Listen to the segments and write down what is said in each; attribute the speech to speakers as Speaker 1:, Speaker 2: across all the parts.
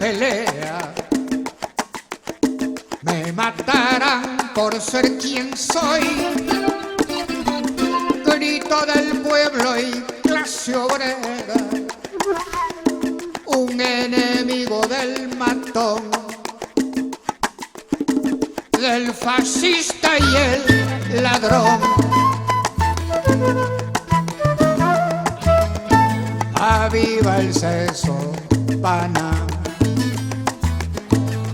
Speaker 1: pelea. Me matarán por ser quien soy, grito del pueblo y clase obrera, un enemigo del matón, del fascista y el ladrón. Aviva el seso, pana,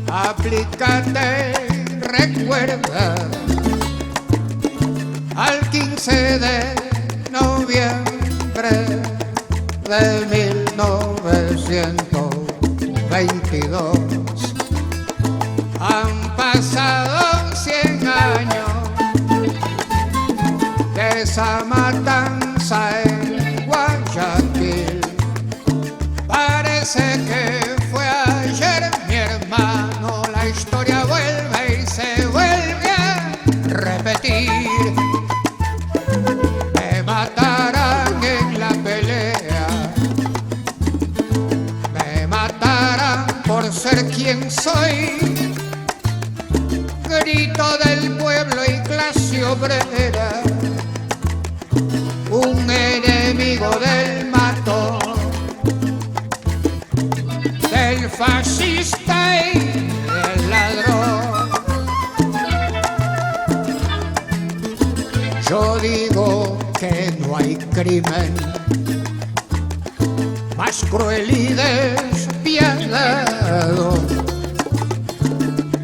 Speaker 1: aplícate, recuerda, al 15 de noviembre de 1922. Han pasado 100 años de esa matanza en Guayaquil. Parece que fue ayer, mi hermano, la historia vuelve y se vuelve a repetir. Me matarán en la pelea, me matarán por ser quien soy, grito del pueblo y clase obrera, un enemigo del matón, del fascista y del ladrón. Yo digo que no hay crimen más cruel y despiadado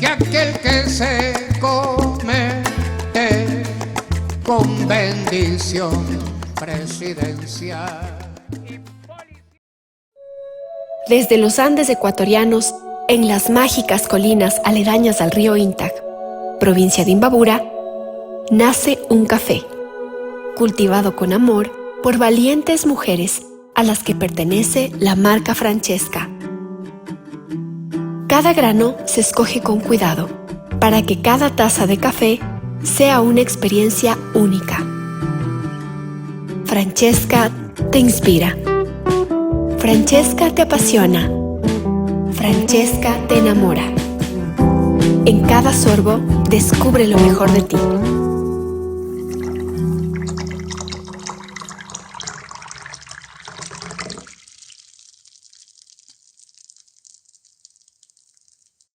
Speaker 1: que aquel que se comete con bendición presidencial.
Speaker 2: Desde los Andes ecuatorianos, en las mágicas colinas aledañas al río Intac, provincia de Imbabura, nace un café, cultivado con amor por valientes mujeres a las que pertenece la marca Francesca. Cada grano se escoge con cuidado para que cada taza de café sea una experiencia única. Francesca te inspira. Francesca te apasiona. Francesca te enamora. En cada sorbo, descubre lo mejor de ti.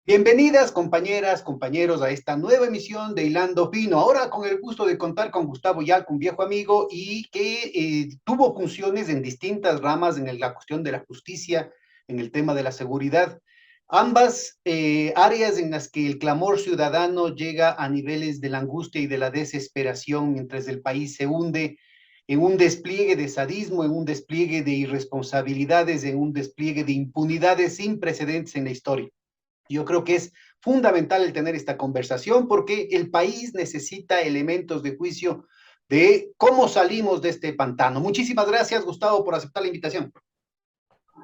Speaker 3: Bienvenidas compañeras, compañeros a esta nueva emisión de Hilando Fino. Ahora con el gusto de contar con Gustavo Yalco, un viejo amigo y que tuvo funciones en distintas ramas en la cuestión de la justicia, en el tema de la seguridad. Ambas áreas en las que el clamor ciudadano llega a niveles de la angustia y de la desesperación mientras el país se hunde en un despliegue de sadismo, en un despliegue de irresponsabilidades, en un despliegue de impunidades sin precedentes en la historia. Yo creo que es fundamental el tener esta conversación porque el país necesita elementos de juicio de cómo salimos de este pantano. Muchísimas gracias, Gustavo, por aceptar la invitación.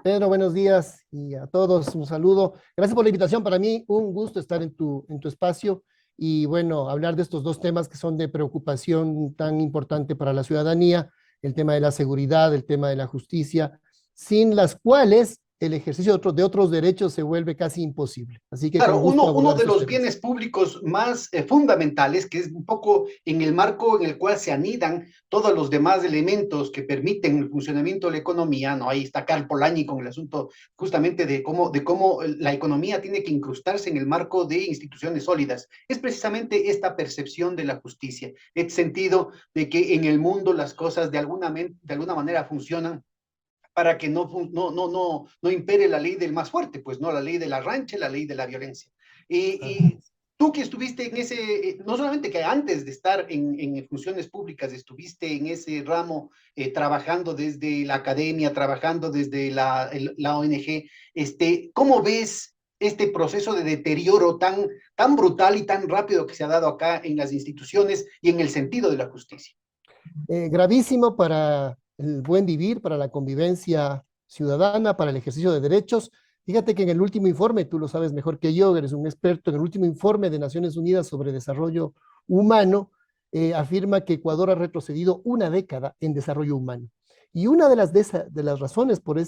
Speaker 4: Pedro, buenos días y a todos un saludo. Gracias por la invitación. Para mí un gusto estar en tu espacio y bueno, hablar de estos dos temas que son de preocupación tan importante para la ciudadanía, el tema de la seguridad, el tema de la justicia, sin las cuales el ejercicio de otros derechos se vuelve casi imposible. Así que
Speaker 3: claro,
Speaker 4: con gusto
Speaker 3: uno de los
Speaker 4: temas.
Speaker 3: bienes públicos más fundamentales, que es un poco en el marco en el cual se anidan todos los demás elementos que permiten el funcionamiento de la economía, ¿no? Ahí está Karl Polanyi con el asunto justamente de cómo la economía tiene que incrustarse en el marco de instituciones sólidas. Es precisamente esta percepción de la justicia, el sentido de que en el mundo las cosas de alguna manera funcionan para que no impere la ley del más fuerte, pues no la ley del arranche, la ley de la violencia. Y tú que estuviste en ese, no solamente que antes de estar en funciones públicas, estuviste en ese ramo trabajando desde la academia, trabajando desde la ONG, ¿cómo ves este proceso de deterioro tan brutal y tan rápido que se ha dado acá en las instituciones y en el sentido de la justicia?
Speaker 4: Gravísimo para el buen vivir, para la convivencia ciudadana, para el ejercicio de derechos. Fíjate que en el último informe, tú lo sabes mejor que yo, eres un experto, en el último informe de Naciones Unidas sobre desarrollo humano, afirma que Ecuador ha retrocedido una década en desarrollo humano. Y una de las razones por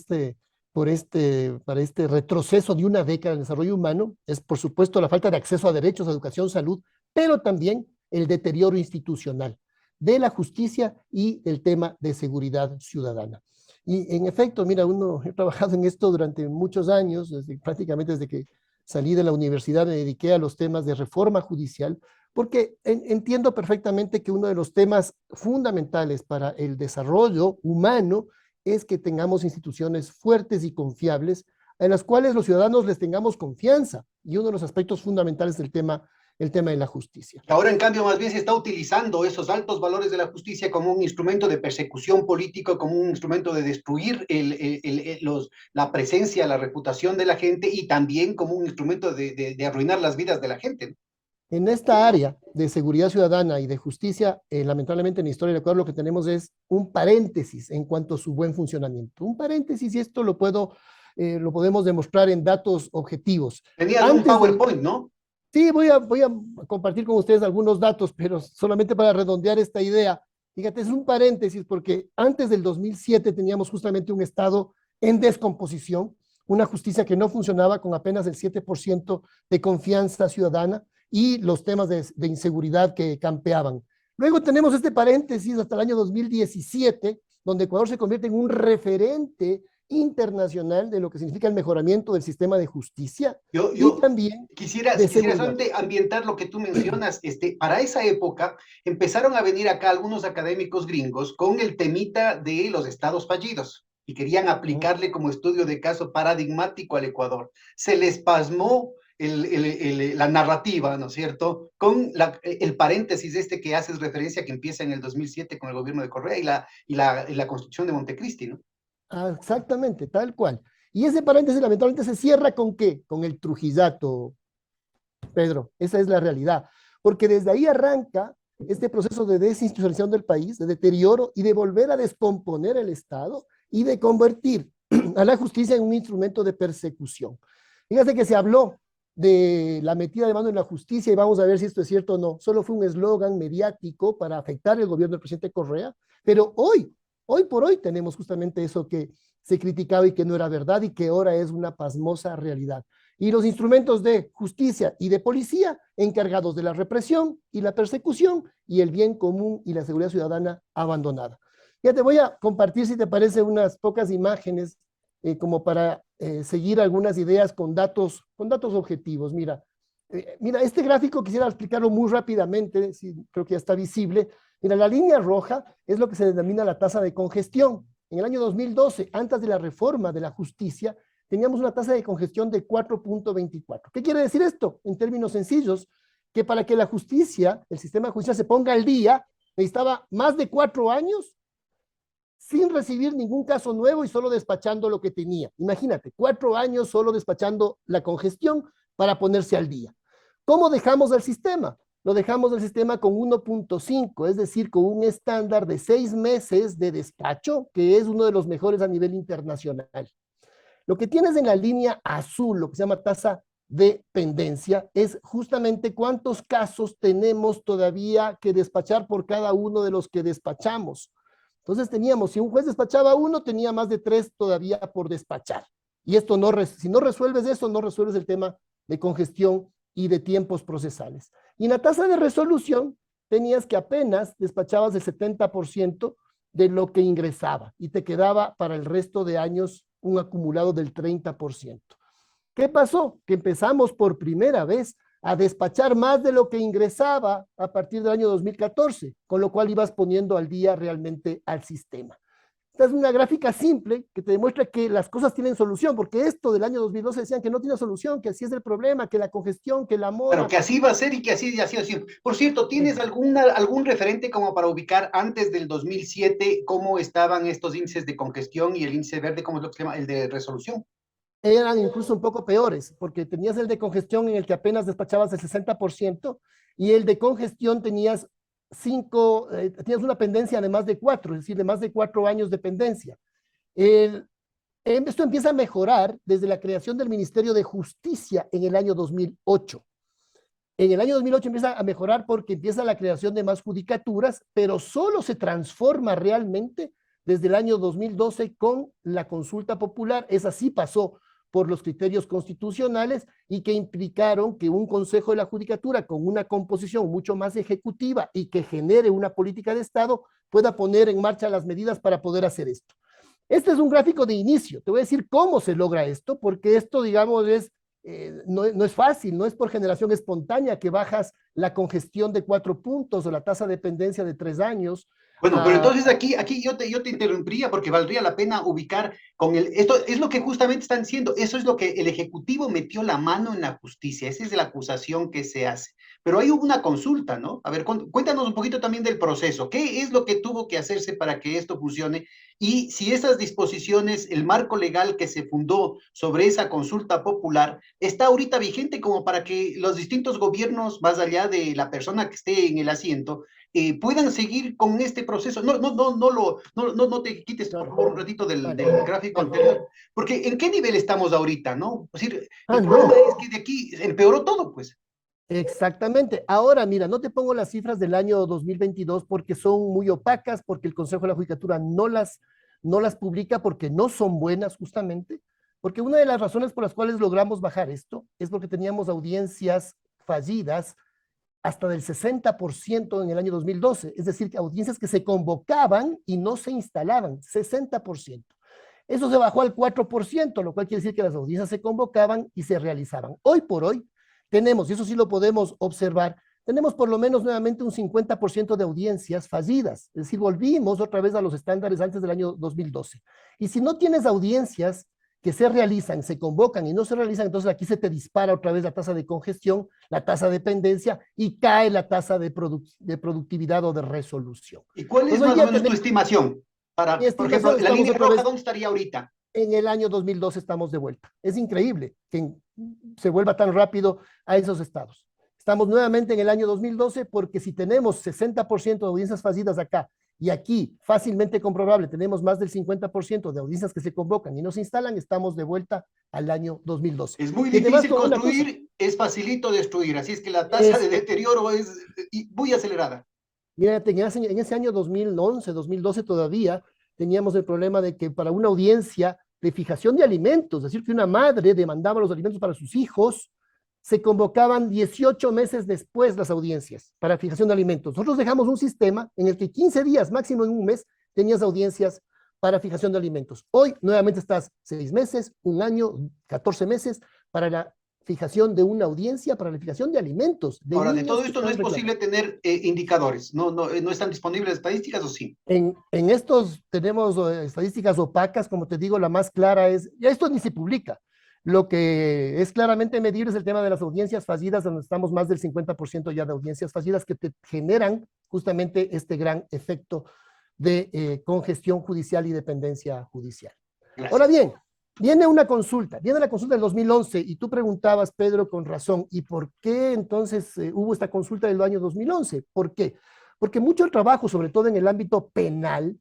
Speaker 4: para este retroceso de una década en el desarrollo humano es, por supuesto, la falta de acceso a derechos, a educación, salud, pero también el deterioro institucional de la justicia y el tema de seguridad ciudadana. Y en efecto, mira, he trabajado en esto durante muchos años, prácticamente desde que salí de la universidad me dediqué a los temas de reforma judicial, porque entiendo perfectamente que uno de los temas fundamentales para el desarrollo humano es que tengamos instituciones fuertes y confiables en las cuales los ciudadanos les tengamos confianza. Y uno de los aspectos fundamentales del tema, el tema de la justicia.
Speaker 3: Ahora, en cambio, más bien se está utilizando esos altos valores de la justicia como un instrumento de persecución política, como un instrumento de destruir la presencia, la reputación de la gente y también como un instrumento de arruinar las vidas de la gente.
Speaker 4: En esta área de seguridad ciudadana y de justicia, lamentablemente en la historia del Ecuador lo que tenemos es un paréntesis en cuanto a su buen funcionamiento. Un paréntesis, y esto lo podemos demostrar en datos objetivos.
Speaker 3: Tenías un PowerPoint, ¿no?
Speaker 4: Sí, voy a compartir con ustedes algunos datos, pero solamente para redondear esta idea. Fíjate, es un paréntesis porque antes del 2007 teníamos justamente un Estado en descomposición, una justicia que no funcionaba con apenas el 7% de confianza ciudadana y los temas de inseguridad que campeaban. Luego tenemos este paréntesis hasta el año 2017, donde Ecuador se convierte en un referente internacional de lo que significa el mejoramiento del sistema de justicia y también
Speaker 3: quisiera solamente ambientar lo que tú mencionas. Para esa época empezaron a venir acá algunos académicos gringos con el temita de los estados fallidos y querían aplicarle como estudio de caso paradigmático al Ecuador. Se les pasmó la narrativa, ¿no es cierto? Con el paréntesis que haces referencia que empieza en el 2007 con el gobierno de Correa y la construcción de Montecristi, ¿no?
Speaker 4: Ah, exactamente, tal cual. Y ese paréntesis lamentablemente se cierra ¿con qué? Con el Trujillato, Pedro. Esa es la realidad. Porque desde ahí arranca este proceso de desinstitucionalización del país, de deterioro y de volver a descomponer el Estado y de convertir a la justicia en un instrumento de persecución. Fíjate que se habló de la metida de mano en la justicia y vamos a ver si esto es cierto o no. Solo fue un eslogan mediático para afectar el gobierno del presidente Correa, pero hoy por hoy tenemos justamente eso que se criticaba y que no era verdad y que ahora es una pasmosa realidad. Y los instrumentos de justicia y de policía encargados de la represión y la persecución y el bien común y la seguridad ciudadana abandonada. Ya te voy a compartir, si te parece, unas pocas imágenes como para seguir algunas ideas con datos objetivos. Mira, este gráfico quisiera explicarlo muy rápidamente, creo que ya está visible. Mira, la línea roja es lo que se denomina la tasa de congestión. En el año 2012, antes de la reforma de la justicia, teníamos una tasa de congestión de 4.24. ¿Qué quiere decir esto? En términos sencillos, que para que la justicia, el sistema de justicia se ponga al día, necesitaba más de 4 años sin recibir ningún caso nuevo y solo despachando lo que tenía. Imagínate, 4 años solo despachando la congestión para ponerse al día. ¿Cómo dejamos el sistema? Lo dejamos el sistema con 1.5, es decir, con un estándar de 6 meses de despacho, que es uno de los mejores a nivel internacional. Lo que tienes en la línea azul, lo que se llama tasa de pendencia, es justamente cuántos casos tenemos todavía que despachar por cada uno de los que despachamos. Entonces teníamos, si un juez despachaba 1, tenía más de 3 todavía por despachar. Y esto si no resuelves eso, no resuelves el tema de congestión y de tiempos procesales. Y en la tasa de resolución tenías que apenas despachabas el 70% de lo que ingresaba y te quedaba para el resto de años un acumulado del 30%. ¿Qué pasó? Que empezamos por primera vez a despachar más de lo que ingresaba a partir del año 2014, con lo cual ibas poniendo al día realmente al sistema. Esta es una gráfica simple que te demuestra que las cosas tienen solución, porque esto del año 2012 decían que no tiene solución, que así es el problema, que la congestión, que la mora.
Speaker 3: Pero que así va a ser y que así ha sido siempre. Por cierto, ¿tienes algún referente como para ubicar antes del 2007 cómo estaban estos índices de congestión y el índice verde, cómo es lo que se llama, el de resolución?
Speaker 4: Eran incluso un poco peores, porque tenías el de congestión en el que apenas despachabas el 60% y el de congestión tenías una pendencia de más de 4, es decir, de más de 4 años de pendencia. Esto empieza a mejorar desde la creación del Ministerio de Justicia en el año 2008. En el año 2008 empieza a mejorar porque empieza la creación de más judicaturas, pero solo se transforma realmente desde el año 2012 con la consulta popular. Esa sí pasó por los criterios constitucionales y que implicaron que un Consejo de la Judicatura con una composición mucho más ejecutiva y que genere una política de Estado pueda poner en marcha las medidas para poder hacer esto. Este es un gráfico de inicio. Te voy a decir cómo se logra esto, porque esto, digamos, no es fácil, no es por generación espontánea que bajas la congestión de 4 puntos o la tasa de dependencia de 3 años.
Speaker 3: Bueno, pero entonces aquí yo te interrumpiría porque valdría la pena ubicar esto es lo que justamente están diciendo, eso es lo que el Ejecutivo metió la mano en la justicia, esa es la acusación que se hace. Pero hay una consulta, ¿no? A ver, cuéntanos un poquito también del proceso, ¿qué es lo que tuvo que hacerse para que esto funcione? Y si esas disposiciones, el marco legal que se fundó sobre esa consulta popular, está ahorita vigente como para que los distintos gobiernos, más allá de la persona que esté en el asiento, puedan seguir con este proceso. No te quites, por favor, un ratito del gráfico anterior, porque ¿en qué nivel estamos ahorita, no? Es decir, el problema es que de aquí empeoró todo, pues.
Speaker 4: Exactamente. Ahora, mira, no te pongo las cifras del año 2022 porque son muy opacas, porque el Consejo de la Judicatura no las publica porque no son buenas justamente, porque una de las razones por las cuales logramos bajar esto es porque teníamos audiencias fallidas hasta del 60% en el año 2012, es decir, audiencias que se convocaban y no se instalaban, 60%. Eso se bajó al 4%, lo cual quiere decir que las audiencias se convocaban y se realizaban. Hoy por hoy tenemos, y eso sí lo podemos observar, tenemos por lo menos nuevamente un 50% de audiencias fallidas, es decir, volvimos otra vez a los estándares antes del año 2012. Y si no tienes audiencias que se realizan, se convocan y no se realizan, entonces aquí se te dispara otra vez la tasa de congestión, la tasa de dependencia y cae la tasa de productividad o de resolución.
Speaker 3: ¿Y cuál es más o menos tu estimación? Por ejemplo, la línea roja, ¿dónde estaría ahorita?
Speaker 4: En el año 2012 estamos de vuelta. Es increíble que se vuelva tan rápido a esos estados. Estamos nuevamente en el año 2012 porque si tenemos 60% de audiencias fallidas acá y aquí fácilmente comprobable tenemos más del 50% de audiencias que se convocan y no se instalan, estamos de vuelta al año 2012.
Speaker 3: Es muy difícil construir, es facilito destruir, así es que la tasa de deterioro es muy acelerada.
Speaker 4: Mírate, en ese año 2011, 2012 todavía teníamos el problema de que para una audiencia de fijación de alimentos, es decir, que una madre demandaba los alimentos para sus hijos, se convocaban 18 meses después las audiencias para fijación de alimentos. Nosotros dejamos un sistema en el que 15 días, máximo en un mes, tenías audiencias para fijación de alimentos. Hoy nuevamente estás 6 meses, un año, 14 meses para la fijación de una audiencia, para la fijación de alimentos.
Speaker 3: Ahora, de todo esto no es posible tener indicadores, no están disponibles estadísticas, ¿o sí?
Speaker 4: En estos tenemos estadísticas opacas, como te digo, la más clara es, ya esto ni se publica. Lo que es claramente medible es el tema de las audiencias fallidas, donde estamos más del 50% ya de audiencias fallidas que te generan justamente este gran efecto de congestión judicial y dependencia judicial. Gracias. Ahora bien, viene la consulta del 2011 y tú preguntabas, Pedro, con razón, ¿y por qué entonces hubo esta consulta del año 2011? ¿Por qué? Porque mucho trabajo, sobre todo en el ámbito penal,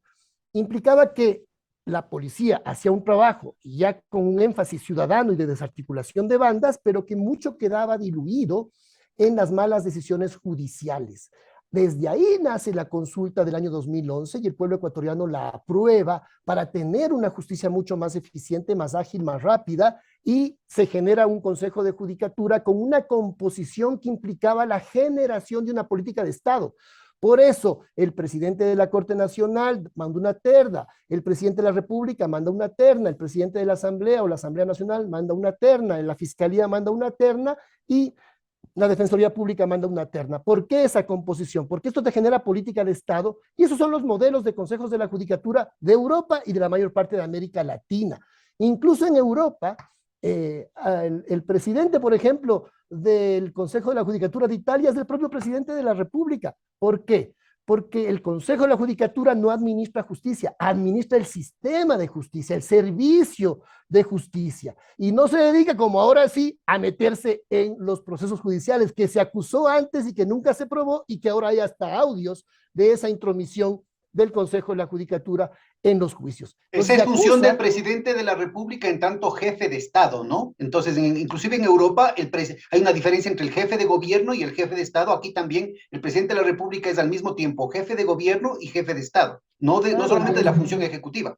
Speaker 4: implicaba que la policía hacía un trabajo ya con un énfasis ciudadano y de desarticulación de bandas, pero que mucho quedaba diluido en las malas decisiones judiciales. Desde ahí nace la consulta del año 2011 y el pueblo ecuatoriano la aprueba para tener una justicia mucho más eficiente, más ágil, más rápida, y se genera un consejo de judicatura con una composición que implicaba la generación de una política de Estado. Por eso, el presidente de la Corte Nacional manda una terna, el presidente de la República manda una terna, el presidente de la Asamblea o la Asamblea Nacional manda una terna, la Fiscalía manda una terna y la Defensoría Pública manda una terna. ¿Por qué esa composición? Porque esto te genera política de Estado y esos son los modelos de consejos de la judicatura de Europa y de la mayor parte de América Latina. Incluso en Europa, el presidente, por ejemplo, del Consejo de la Judicatura de Italia es el propio presidente de la República. ¿Por qué? Porque el Consejo de la Judicatura no administra justicia, administra el sistema de justicia, el servicio de justicia, y no se dedica, como ahora sí, a meterse en los procesos judiciales que se acusó antes y que nunca se probó y que ahora hay hasta audios de esa intromisión del Consejo de la Judicatura en los juicios.
Speaker 3: Esa
Speaker 4: Entonces
Speaker 3: es
Speaker 4: se
Speaker 3: función del
Speaker 4: acusa,
Speaker 3: presidente de la República en tanto jefe de Estado, ¿no? Entonces, inclusive en Europa hay una diferencia entre el jefe de gobierno y el jefe de Estado. Aquí también el presidente de la República es al mismo tiempo jefe de gobierno y jefe de Estado, no
Speaker 4: claro,
Speaker 3: solamente de la función ejecutiva.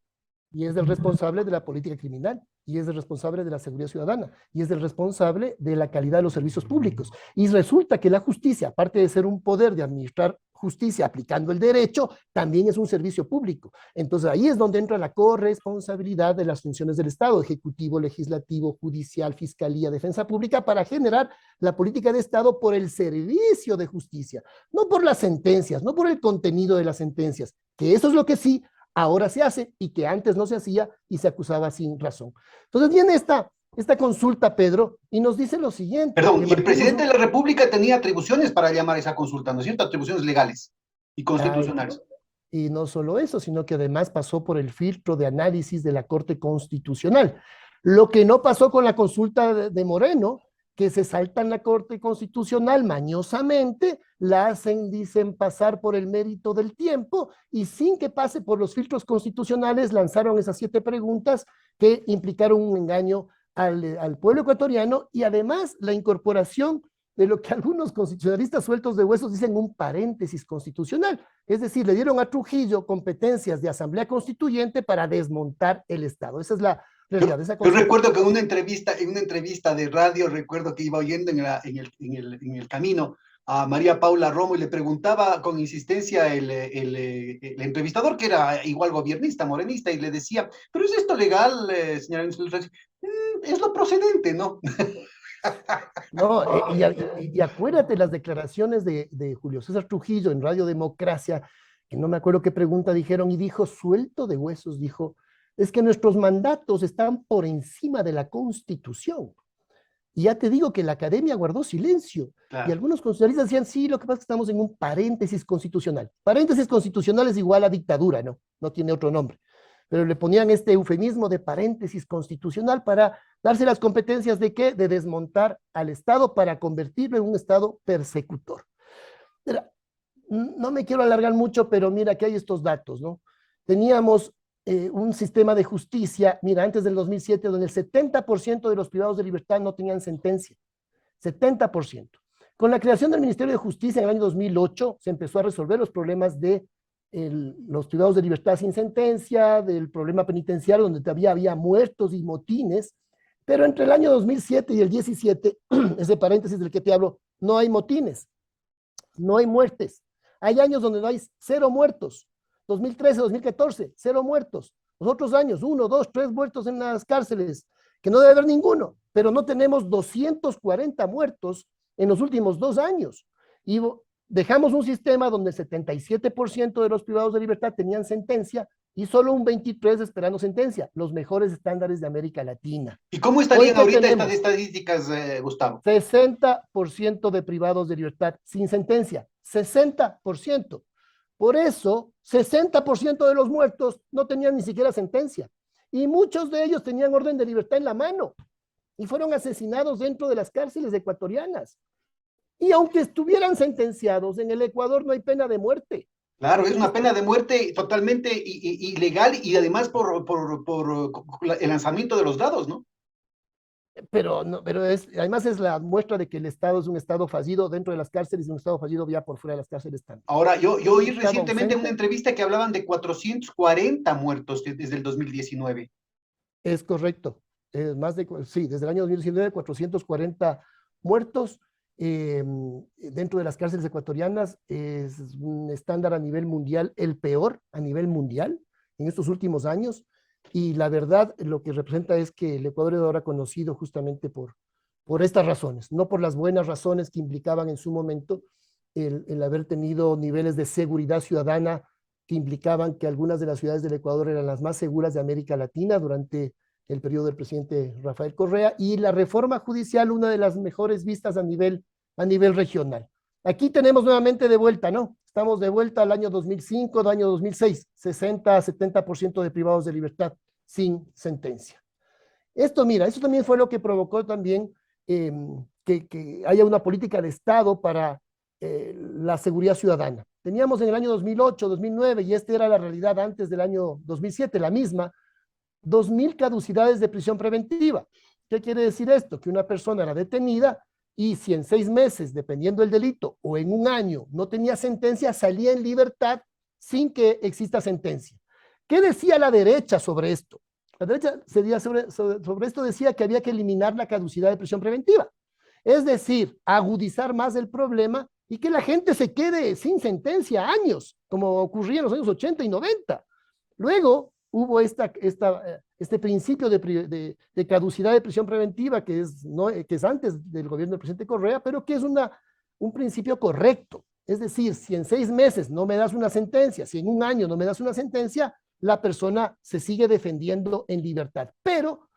Speaker 4: y es el responsable de la política criminal, y es el responsable de la seguridad ciudadana, y es el responsable de la calidad de los servicios públicos. Y resulta que la justicia, aparte de ser un poder de administrar justicia aplicando el derecho, también es un servicio público. Entonces ahí es donde entra la corresponsabilidad de las funciones del Estado, ejecutivo, legislativo, judicial, fiscalía, defensa pública, para generar la política de Estado por el servicio de justicia, no por las sentencias, no por el contenido de las sentencias, que eso es lo que sí ahora se hace y que antes no se hacía y se acusaba sin razón. Entonces viene esta consulta, Pedro, y nos dice lo siguiente.
Speaker 3: Perdón,
Speaker 4: Que
Speaker 3: y el
Speaker 4: marquemos
Speaker 3: presidente de la República tenía atribuciones para llamar esa consulta, ¿no es cierto? Atribuciones legales y constitucionales.
Speaker 4: y no solo eso, sino que además pasó por el filtro de análisis de la Corte Constitucional. Lo que no pasó con la consulta de Moreno, que se saltan la Corte Constitucional mañosamente, la hacen, dicen, pasar por el mérito del tiempo y sin que pase por los filtros constitucionales lanzaron esas 7 preguntas que implicaron un engaño al pueblo ecuatoriano y además la incorporación de lo que algunos constitucionalistas sueltos de huesos dicen un paréntesis constitucional. Es decir, le dieron a Trujillo competencias de asamblea constituyente para desmontar el Estado. Esa es la realidad.
Speaker 3: Yo recuerdo que en una entrevista de radio, recuerdo que iba oyendo en el camino a María Paula Romo y le preguntaba con insistencia el entrevistador, que era igual gobiernista, morenista, y le decía, pero ¿es esto legal, señora? Es lo procedente, ¿no?
Speaker 4: No, y acuérdate las declaraciones de Julio César Trujillo en Radio Democracia, que no me acuerdo qué pregunta dijeron, y dijo, suelto de huesos, dijo, es que nuestros mandatos están por encima de la Constitución. Y ya te digo que la academia guardó silencio.
Speaker 3: Claro.
Speaker 4: Y algunos constitucionalistas decían, sí, lo que pasa es que estamos en un paréntesis constitucional. Paréntesis constitucional es igual a dictadura, ¿no? No tiene otro nombre. Pero le ponían este eufemismo de paréntesis constitucional para darse las competencias de qué? De desmontar al Estado para convertirlo en un Estado persecutor. Mira, no me quiero alargar mucho, pero mira que hay estos datos, ¿no? Teníamos un sistema de justicia, mira, antes del 2007, donde el 70% de los privados de libertad no tenían sentencia. 70%. Con la creación del Ministerio de Justicia en el año 2008, se empezó a resolver los problemas de los privados de libertad sin sentencia, del problema penitenciario, donde todavía había muertos y motines, pero entre el año 2007 y el 17, ese paréntesis del que te hablo, no hay motines, no hay muertes. Hay años donde no hay 0 muertos. 2013, 2014, 0 muertos. Los otros años, 1, 2, 3 muertos en las cárceles, que no debe haber ninguno, pero no tenemos 240 muertos en los últimos 2 años. Y dejamos un sistema donde el 77% de los privados de libertad tenían sentencia y solo un 23% esperando sentencia, los mejores estándares de América Latina.
Speaker 3: ¿Y cómo estarían ahorita estas estadísticas, Gustavo?
Speaker 4: 60% de privados de libertad sin sentencia, 60%. Por eso, 60% de los muertos no tenían ni siquiera sentencia. Y muchos de ellos tenían orden de libertad en la mano y fueron asesinados dentro de las cárceles ecuatorianas. Y aunque estuvieran sentenciados, en el Ecuador no hay pena de muerte.
Speaker 3: Claro, es una pena de muerte totalmente ilegal y además por el lanzamiento de los dados, ¿no?
Speaker 4: Pero, no, además es la muestra de que el Estado es un Estado fallido dentro de las cárceles y un Estado fallido ya por fuera de las cárceles también.
Speaker 3: Ahora, yo oí recientemente en una entrevista que hablaban de 440 muertos desde el 2019.
Speaker 4: Es correcto. Sí, desde el año 2019, 440 muertos dentro de las cárceles ecuatorianas. Es un estándar a nivel mundial, el peor a nivel mundial en estos últimos años. Y la verdad, lo que representa es que el Ecuador es ahora conocido justamente por estas razones, no por las buenas razones que implicaban en su momento el haber tenido niveles de seguridad ciudadana que implicaban que algunas de las ciudades del Ecuador eran las más seguras de América Latina durante el periodo del presidente Rafael Correa, y la reforma judicial, una de las mejores vistas a nivel regional. Aquí tenemos nuevamente de vuelta, ¿no? Estamos de vuelta al año 2005, al año 2006, 60-70% de privados de libertad sin sentencia. Esto, mira, eso también fue lo que provocó también que haya una política de Estado para la seguridad ciudadana. teníamos en el año 2008, 2009, y esta era la realidad antes del año 2007, la misma, 2.000 caducidades de prisión preventiva. ¿Qué quiere decir esto? Que una persona era detenida y si en 6 meses, dependiendo del delito, o en un año no tenía sentencia, salía en libertad sin que exista sentencia. ¿Qué decía la derecha sobre esto? La derecha sobre esto decía que había que eliminar la caducidad de prisión preventiva. Es decir, agudizar más el problema y que la gente se quede sin sentencia años, como ocurría en los años 80 y 90. Luego hubo este principio de caducidad de prisión preventiva que es antes del gobierno del presidente Correa, pero que es un principio correcto. Es decir, si en 6 meses no me das una sentencia, si en un año no me das una sentencia, la persona se sigue defendiendo en libertad. Pero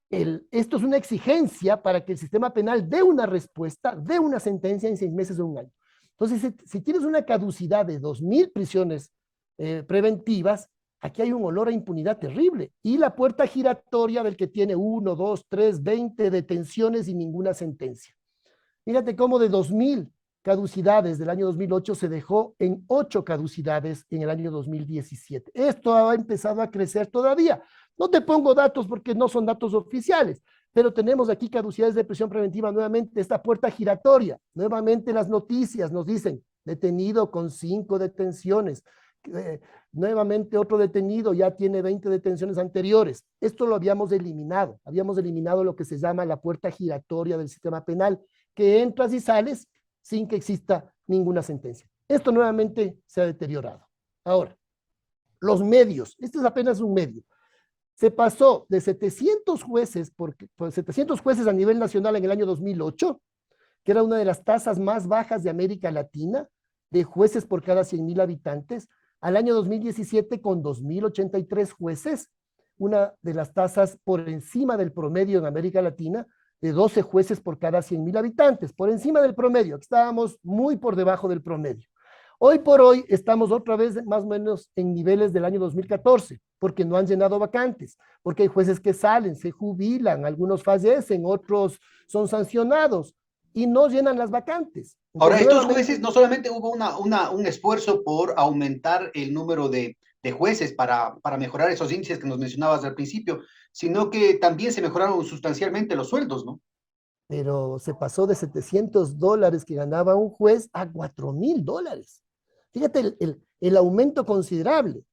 Speaker 4: esto es una exigencia para que el sistema penal dé una respuesta, dé una sentencia en 6 meses o un año. Entonces, si tienes una caducidad de 2.000 prisiones preventivas, aquí hay un olor a impunidad terrible. Y la puerta giratoria del que tiene 1, 2, 3, 20 detenciones y ninguna sentencia. Fíjate cómo de 2.000 caducidades del año 2008 se dejó en 8 caducidades en el año 2017. Esto ha empezado a crecer todavía. No te pongo datos porque no son datos oficiales, pero tenemos aquí caducidades de prisión preventiva nuevamente, esta puerta giratoria. Nuevamente las noticias nos dicen, detenido con 5 detenciones. Nuevamente otro detenido ya tiene 20 detenciones anteriores. Esto lo habíamos eliminado lo que se llama la puerta giratoria del sistema penal, que entras y sales sin que exista ninguna sentencia. Esto nuevamente se ha deteriorado. Ahora, los medios, este es apenas un medio. Se pasó de 700 jueces, 700 jueces a nivel nacional en el año 2008, que era una de las tasas más bajas de América Latina, de jueces por cada 100.000 habitantes, al año 2017 con 2.083 jueces, una de las tasas por encima del promedio en América Latina, de 12 jueces por cada 100.000 habitantes, por encima del promedio, estábamos muy por debajo del promedio. Hoy por hoy estamos otra vez más o menos en niveles del año 2014, porque no han llenado vacantes, porque hay jueces que salen, se jubilan, algunos fallecen, otros son sancionados y no llenan las vacantes.
Speaker 3: Ahora,
Speaker 4: Entonces,
Speaker 3: estos jueces, no solamente hubo un esfuerzo por aumentar el número de jueces para mejorar esos índices que nos mencionabas al principio, sino que también se mejoraron sustancialmente los sueldos, ¿no?
Speaker 4: pero se pasó de $700 que ganaba un juez a $4.000. Fíjate el aumento considerable.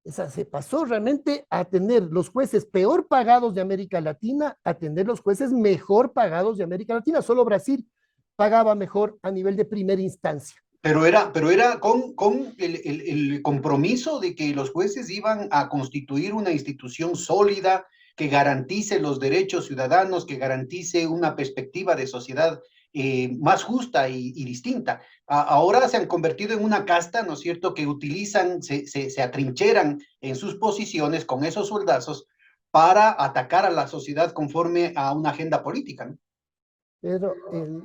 Speaker 4: Se pasó realmente a tener los jueces peor pagados de América Latina a tener los jueces mejor pagados de América Latina. Solo Brasil pagaba mejor a nivel de primera instancia.
Speaker 3: Pero era con el compromiso de que los jueces iban a constituir una institución sólida que garantice los derechos ciudadanos, que garantice una perspectiva de sociedad más justa y distinta. Ahora se han convertido en una casta, ¿no es cierto?, que utilizan, se atrincheran en sus posiciones con esos soldazos para atacar a la sociedad conforme a una agenda política, ¿no?
Speaker 4: Pero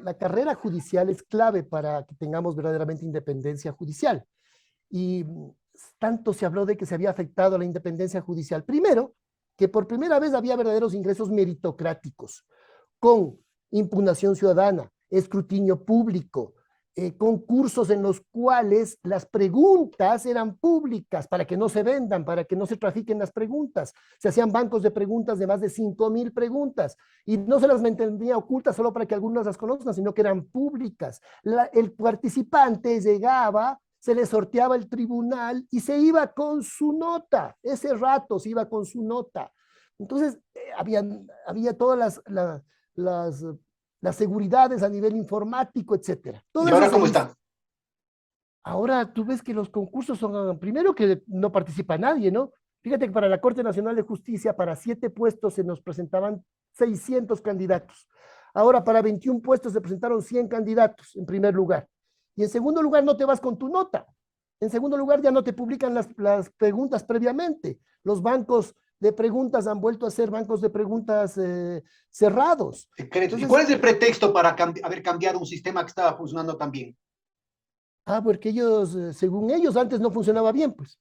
Speaker 4: la carrera judicial es clave para que tengamos verdaderamente independencia judicial. Y tanto se habló de que se había afectado a la independencia judicial. Primero, que por primera vez había verdaderos ingresos meritocráticos, con impugnación ciudadana, escrutinio público, concursos en los cuales las preguntas eran públicas para que no se vendan, para que no se trafiquen las preguntas. Se hacían bancos de preguntas de más de 5.000 preguntas y no se las mantenía ocultas solo para que algunos las conozcan, sino que eran públicas. El participante llegaba, se le sorteaba el tribunal y se iba con su nota. Ese rato se iba con su nota. Entonces, había todas las seguridades a nivel informático, etcétera.
Speaker 3: ¿Y ahora cómo está?
Speaker 4: Ahora tú ves que los concursos son, primero que no participa nadie, ¿no? Fíjate que para la Corte Nacional de Justicia, para 7 puestos se nos presentaban 600 candidatos. Ahora para 21 puestos se presentaron 100 candidatos en primer lugar. Y en segundo lugar no te vas con tu nota. En segundo lugar ya no te publican las preguntas previamente. Los bancos de preguntas han vuelto a ser bancos de preguntas cerrados.
Speaker 3: Entonces, ¿y cuál es el pretexto para haber cambiado un sistema que estaba funcionando tan bien?
Speaker 4: Porque ellos, según ellos, antes no funcionaba bien, pues.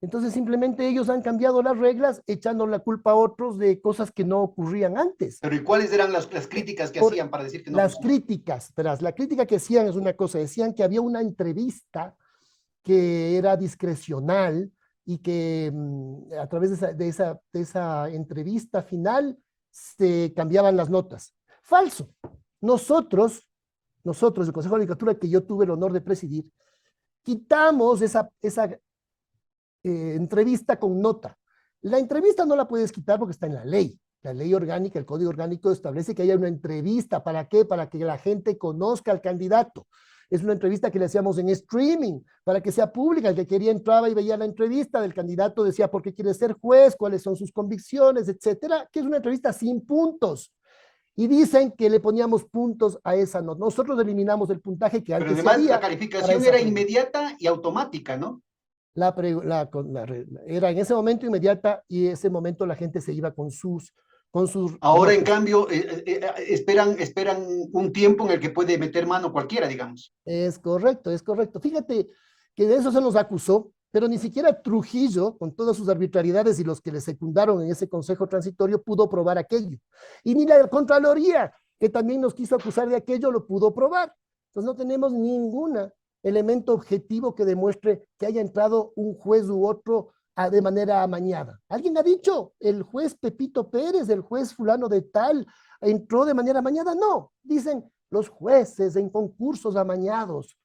Speaker 4: Entonces simplemente ellos han cambiado las reglas echando la culpa a otros de cosas que no ocurrían antes.
Speaker 3: Pero ¿y cuáles eran las críticas que hacían para decir que no?
Speaker 4: Las críticas, verás, la crítica que hacían es una cosa, decían que había una entrevista que era discrecional y que a través de esa entrevista final se cambiaban las notas. Falso. Nosotros, el Consejo de la Judicatura que yo tuve el honor de presidir, quitamos esa entrevista con nota. La entrevista no la puedes quitar porque está en la ley. La ley orgánica, el código orgánico establece que haya una entrevista. ¿Para qué? Para que la gente conozca al candidato. Es una entrevista que le hacíamos en streaming, para que sea pública. El que quería entraba y veía la entrevista del candidato, decía por qué quiere ser juez, cuáles son sus convicciones, etcétera, que es una entrevista sin puntos. Y dicen que le poníamos puntos a esa nota. Nosotros eliminamos el puntaje que antes
Speaker 3: Pero además
Speaker 4: había
Speaker 3: la calificación era inmediata y automática, ¿no?
Speaker 4: Era en ese momento inmediata y ese momento la gente se iba con sus
Speaker 3: Ahora,
Speaker 4: notas.
Speaker 3: en cambio, esperan un tiempo en el que puede meter mano cualquiera, digamos.
Speaker 4: Es correcto, es correcto. Fíjate que de eso se nos acusó, pero ni siquiera Trujillo, con todas sus arbitrariedades y los que le secundaron en ese consejo transitorio, pudo probar aquello. Y ni la Contraloría, que también nos quiso acusar de aquello, lo pudo probar. Entonces no tenemos ningún elemento objetivo que demuestre que haya entrado un juez u otro de manera amañada. ¿Alguien ha dicho el juez Pepito Pérez, el juez fulano de tal, entró de manera amañada? No, dicen los jueces en concursos amañados.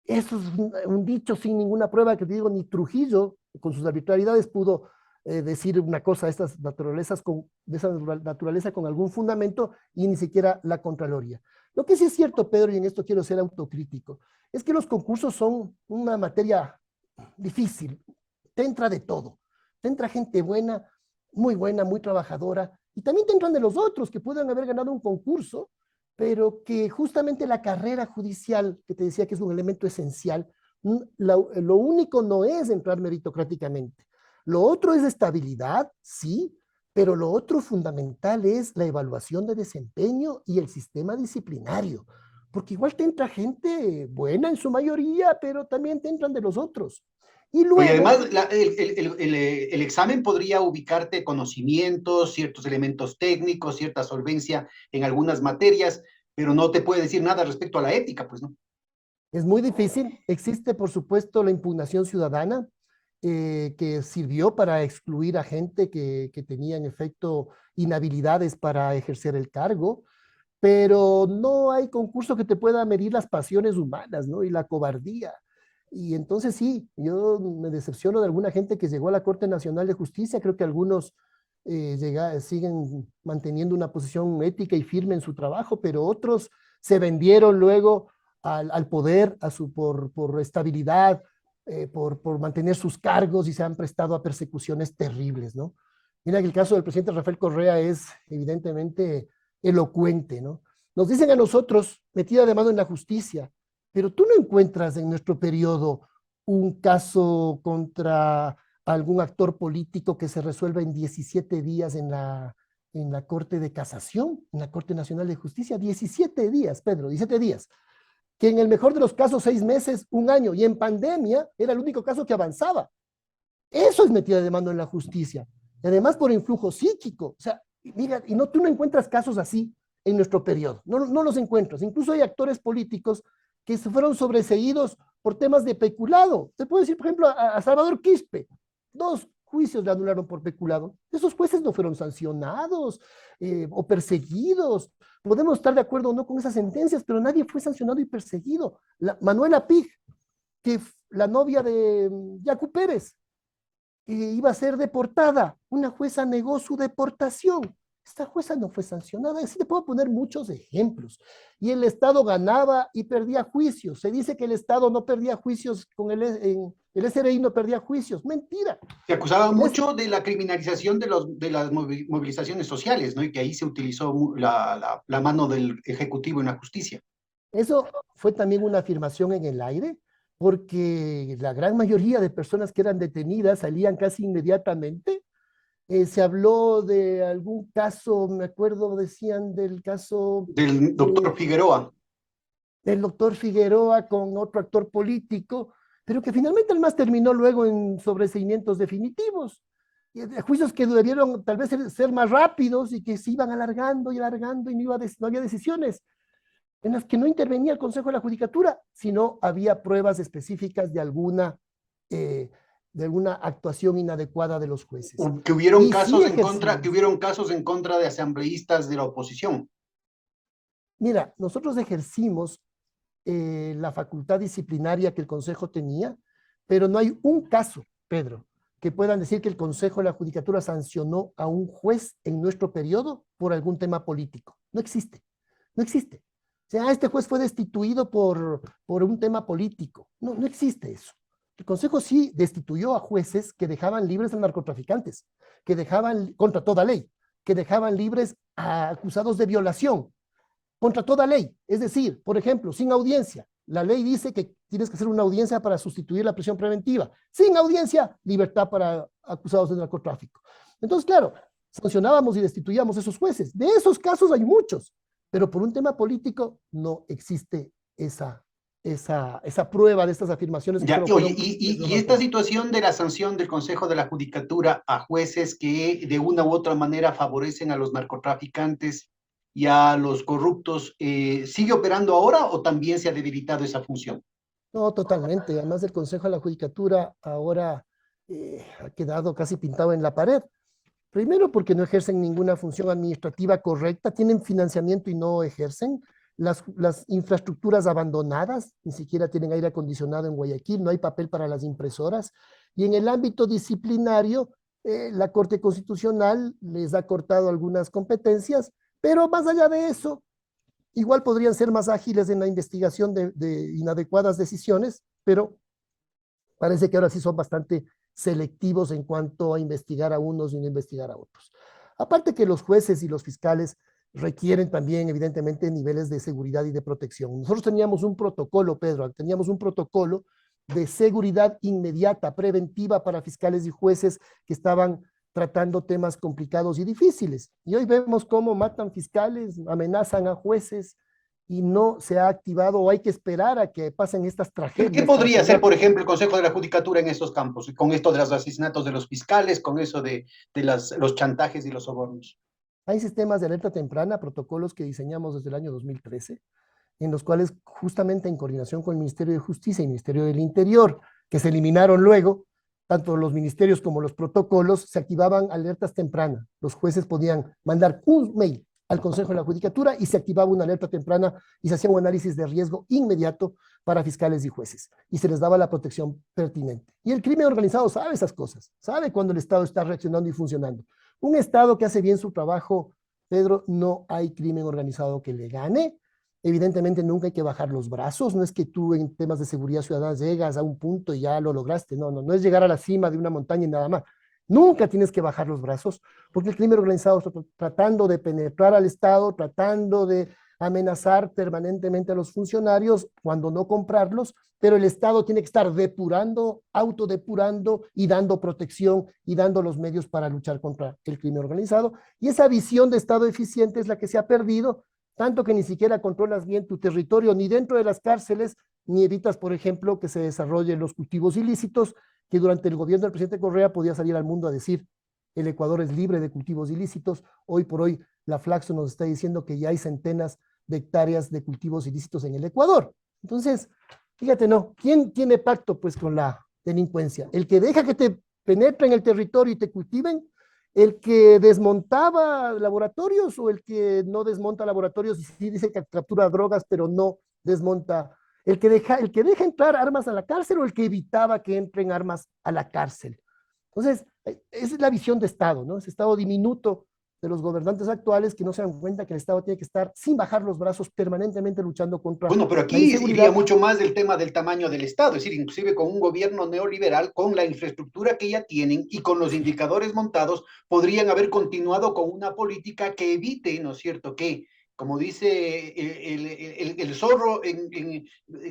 Speaker 4: Eso es un dicho sin ninguna prueba que te digo, ni Trujillo, con sus arbitrariedades, pudo decir una cosa de esa naturaleza con algún fundamento, y ni siquiera la Contraloría. Lo que sí es cierto, Pedro, y en esto quiero ser autocrítico, es que los concursos son una materia difícil. Te entra de todo. Te entra gente buena, muy trabajadora, y también te entran de los otros que pueden haber ganado un concurso, pero que justamente la carrera judicial, que te decía que es un elemento esencial, lo único no es entrar meritocráticamente. Lo otro es estabilidad, sí, pero lo otro fundamental es la evaluación de desempeño y el sistema disciplinario, porque igual te entra gente buena en su mayoría, pero también te entran de los otros. Y luego,
Speaker 3: y además, el examen podría ubicarte conocimientos, ciertos elementos técnicos, cierta solvencia en algunas materias, pero no te puede decir nada respecto a la ética, pues, ¿no?
Speaker 4: es muy difícil. Existe, por supuesto, la impugnación ciudadana, que sirvió para excluir a gente que tenía, en efecto, inhabilidades para ejercer el cargo, pero no hay concurso que te pueda medir las pasiones humanas, ¿no? Y la cobardía. Y entonces sí, yo me decepciono de alguna gente que llegó a la Corte Nacional de Justicia. Creo que algunos siguen manteniendo una posición ética y firme en su trabajo, pero otros se vendieron luego al poder, por estabilidad, por mantener sus cargos, y se han prestado a persecuciones terribles, ¿no? Mira que el caso del presidente Rafael Correa es evidentemente elocuente, ¿no? Nos dicen a nosotros, metida de mano en la justicia, pero tú no encuentras en nuestro periodo un caso contra algún actor político que se resuelva en 17 días en la Corte de Casación, en la Corte Nacional de Justicia. 17 días, Pedro, 17 días. Que en el mejor de los casos 6 meses, un año, y en pandemia era el único caso que avanzaba. Eso es metida de mano en la justicia. Y además por influjo psíquico. O sea, mira, y no, tú no encuentras casos así en nuestro periodo. No los encuentras. Incluso hay actores políticos que se fueron sobreseídos por temas de peculado. Se puede decir, por ejemplo, a Salvador Quispe. 2 juicios le anularon por peculado. Esos jueces no fueron sancionados o perseguidos. Podemos estar de acuerdo o no con esas sentencias, pero nadie fue sancionado y perseguido. Manuela Pig, que la novia de Yacu Pérez, iba a ser deportada. Una jueza negó su deportación. Esta jueza no fue sancionada. Así te puedo poner muchos ejemplos. Y el Estado ganaba y perdía juicios. Se dice que el Estado no perdía juicios el SRI no perdía juicios. Mentira.
Speaker 3: Se acusaba mucho de la criminalización de las movilizaciones sociales, ¿no? Y que ahí se utilizó la mano del Ejecutivo en la justicia.
Speaker 4: Eso fue también una afirmación en el aire, porque la gran mayoría de personas que eran detenidas salían casi inmediatamente. Se habló de algún caso, me acuerdo, decían del caso
Speaker 3: del doctor Figueroa.
Speaker 4: Del doctor Figueroa con otro actor político, pero que finalmente el MAS terminó luego en sobreseimientos definitivos, juicios que debieron tal vez ser más rápidos y que se iban alargando y alargando y no había decisiones. en las que no intervenía el Consejo de la Judicatura, sino había pruebas específicas de alguna actuación inadecuada de los jueces.
Speaker 3: Que hubieron
Speaker 4: Y sí
Speaker 3: casos en contra, que
Speaker 4: ejercimos.
Speaker 3: hubieron casos en contra de asambleístas de la oposición.
Speaker 4: Mira, nosotros ejercimos la facultad disciplinaria que el Consejo tenía, pero no hay un caso, Pedro, que puedan decir que el Consejo de la Judicatura sancionó a un juez en nuestro periodo por algún tema político. No existe, no existe. O sea, este juez fue destituido por un tema político. No, no existe eso. El Consejo sí destituyó a jueces que dejaban libres a narcotraficantes, que dejaban, contra toda ley, que dejaban libres a acusados de violación, contra toda ley. Es decir, por ejemplo, sin audiencia. La ley dice que tienes que hacer una audiencia para sustituir la prisión preventiva. Sin audiencia, libertad para acusados de narcotráfico. Entonces, claro, sancionábamos y destituíamos a esos jueces. De esos casos hay muchos, pero por un tema político no existe esa prueba de estas afirmaciones que
Speaker 3: Ya,
Speaker 4: solo
Speaker 3: oye,
Speaker 4: fueron
Speaker 3: y esta situación de la sanción del Consejo de la Judicatura a jueces que de una u otra manera favorecen a los narcotraficantes y a los corruptos, ¿sigue operando ahora o también se ha debilitado esa función?
Speaker 4: No, totalmente. Además, el Consejo de la Judicatura ahora ha quedado casi pintado en la pared. Primero, porque no ejercen ninguna función administrativa correcta, tienen financiamiento y no ejercen. Las infraestructuras abandonadas, ni siquiera tienen aire acondicionado en Guayaquil, no hay papel para las impresoras. Y en el ámbito disciplinario, la Corte Constitucional les ha cortado algunas competencias, pero más allá de eso, igual podrían ser más ágiles en la investigación de inadecuadas decisiones, pero parece que ahora sí son bastante selectivos en cuanto a investigar a unos y no investigar a otros. Aparte que los jueces y los fiscales requieren también, evidentemente, niveles de seguridad y de protección. Nosotros teníamos un protocolo, Pedro, teníamos un protocolo de seguridad inmediata, preventiva para fiscales y jueces que estaban tratando temas complicados y difíciles. Y hoy vemos cómo matan fiscales, amenazan a jueces, y no se ha activado o hay que esperar a que pasen estas
Speaker 3: ¿Qué
Speaker 4: tragedias para
Speaker 3: podría hacer,
Speaker 4: poder.
Speaker 3: por ejemplo, el Consejo de la Judicatura en estos campos, con esto de los asesinatos de los fiscales, con eso de los chantajes y los sobornos?
Speaker 4: Hay sistemas de alerta temprana, protocolos que diseñamos desde el año 2013, en los cuales justamente en coordinación con el Ministerio de Justicia y el Ministerio del Interior, que se eliminaron luego, tanto los ministerios como los protocolos, se activaban alertas tempranas. Los jueces podían mandar un mail al Consejo de la Judicatura y se activaba una alerta temprana y se hacía un análisis de riesgo inmediato para fiscales y jueces y se les daba la protección pertinente. Y el crimen organizado sabe esas cosas, sabe cuando el Estado está reaccionando y funcionando. Un Estado que hace bien su trabajo, Pedro, no hay crimen organizado que le gane. Evidentemente nunca hay que bajar los brazos, no es que tú en temas de seguridad ciudadana llegas a un punto y ya lo lograste, no es llegar a la cima de una montaña y nada más. Nunca tienes que bajar los brazos, porque el crimen organizado está tratando de penetrar al Estado, tratando de amenazar permanentemente a los funcionarios, cuando no comprarlos, pero el Estado tiene que estar depurando, autodepurando y dando protección y dando los medios para luchar contra el crimen organizado. Y esa visión de Estado eficiente es la que se ha perdido, tanto que ni siquiera controlas bien tu territorio, ni dentro de las cárceles, ni evitas, por ejemplo, que se desarrollen los cultivos ilícitos, que durante el gobierno del presidente Correa podía salir al mundo a decir, el Ecuador es libre de cultivos ilícitos. Hoy por hoy la Flaxo nos está diciendo que ya hay centenas de hectáreas de cultivos ilícitos en el Ecuador. Entonces, fíjate, ¿no? ¿Quién tiene pacto pues con la delincuencia? ¿El que deja que te penetren el territorio y te cultiven? ¿El que desmontaba laboratorios o el que no desmonta laboratorios y sí dice que captura drogas pero no desmonta? El que deja entrar armas a la cárcel o el que evitaba que entren armas a la cárcel. Entonces, esa es la visión de Estado, ¿no? Ese Estado diminuto de los gobernantes actuales que no se dan cuenta que el Estado tiene que estar sin bajar los brazos permanentemente luchando contra
Speaker 3: Bueno, pero
Speaker 4: la
Speaker 3: aquí iría
Speaker 4: inseguridad.
Speaker 3: mucho más del tema del tamaño del Estado, es decir, inclusive con un gobierno neoliberal, con la infraestructura que ya tienen y con los indicadores montados, podrían haber continuado con una política que evite, ¿no es cierto?, que, como dice el zorro,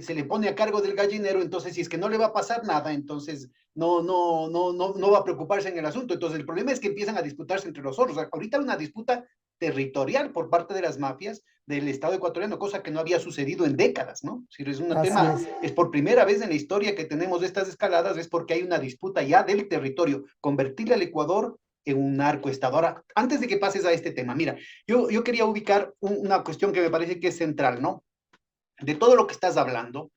Speaker 3: se le pone a cargo del gallinero, entonces si es que no le va a pasar nada, entonces no va a preocuparse en el asunto. Entonces el problema es que empiezan a disputarse entre los zorros. Ahorita hay una disputa territorial por parte de las mafias del Estado ecuatoriano, cosa que no había sucedido en décadas, ¿no? Si es un
Speaker 4: Así
Speaker 3: tema,
Speaker 4: es.
Speaker 3: es por primera vez en la historia que tenemos estas escaladas, es porque hay una disputa ya del territorio, convertir al Ecuador en un narcoestado. Ahora, antes de que pases a este tema, mira, yo quería ubicar una cuestión que me parece que es central, ¿no? de todo lo que estás hablando,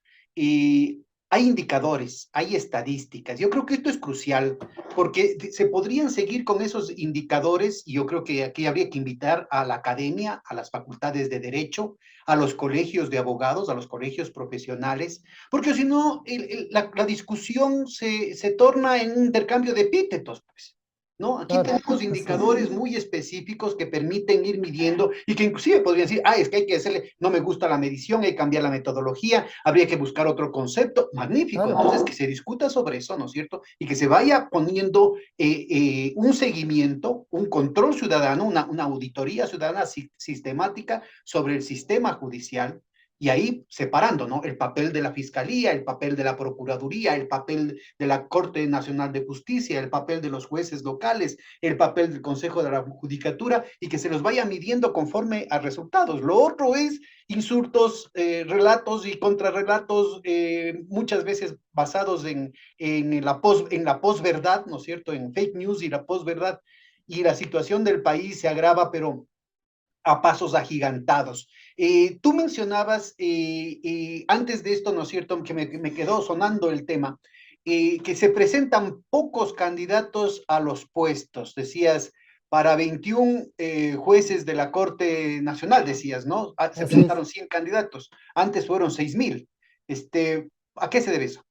Speaker 3: hay indicadores, hay estadísticas. Yo creo que esto es crucial porque se podrían seguir con esos indicadores y yo creo que aquí habría que invitar a la academia, a las facultades de derecho, a los colegios de abogados, a los colegios profesionales, porque si no, la discusión se torna en un intercambio de epítetos, pues. ¿No? Aquí
Speaker 4: Claro,
Speaker 3: tenemos
Speaker 4: así es.
Speaker 3: indicadores muy específicos que permiten ir midiendo y que inclusive podrían decir, es que hay que hacerle, no me gusta la medición, hay que cambiar la metodología, habría que buscar otro concepto, magnífico.
Speaker 4: Claro.
Speaker 3: Entonces, que se discuta sobre eso, ¿no es cierto? Y que se vaya poniendo un seguimiento, un control ciudadano, una auditoría ciudadana sistemática sobre el sistema judicial, y ahí separando, ¿no? El papel de la Fiscalía, el papel de la Procuraduría, el papel de la Corte Nacional de Justicia, el papel de los jueces locales, el papel del Consejo de la Judicatura, y que se los vaya midiendo conforme a resultados. Lo otro es insultos, relatos y contrarrelatos, muchas veces basados en la posverdad, ¿no es cierto? En fake news y la posverdad, y la situación del país se agrava, pero a pasos agigantados. Tú mencionabas antes de esto, ¿no es cierto?, que me quedó sonando el tema, que se presentan pocos candidatos a los puestos, decías, para 21 jueces de la Corte Nacional, decías, ¿no? Se
Speaker 4: Así es.
Speaker 3: presentaron 100 candidatos, antes fueron 6,000. ¿A qué se debe eso?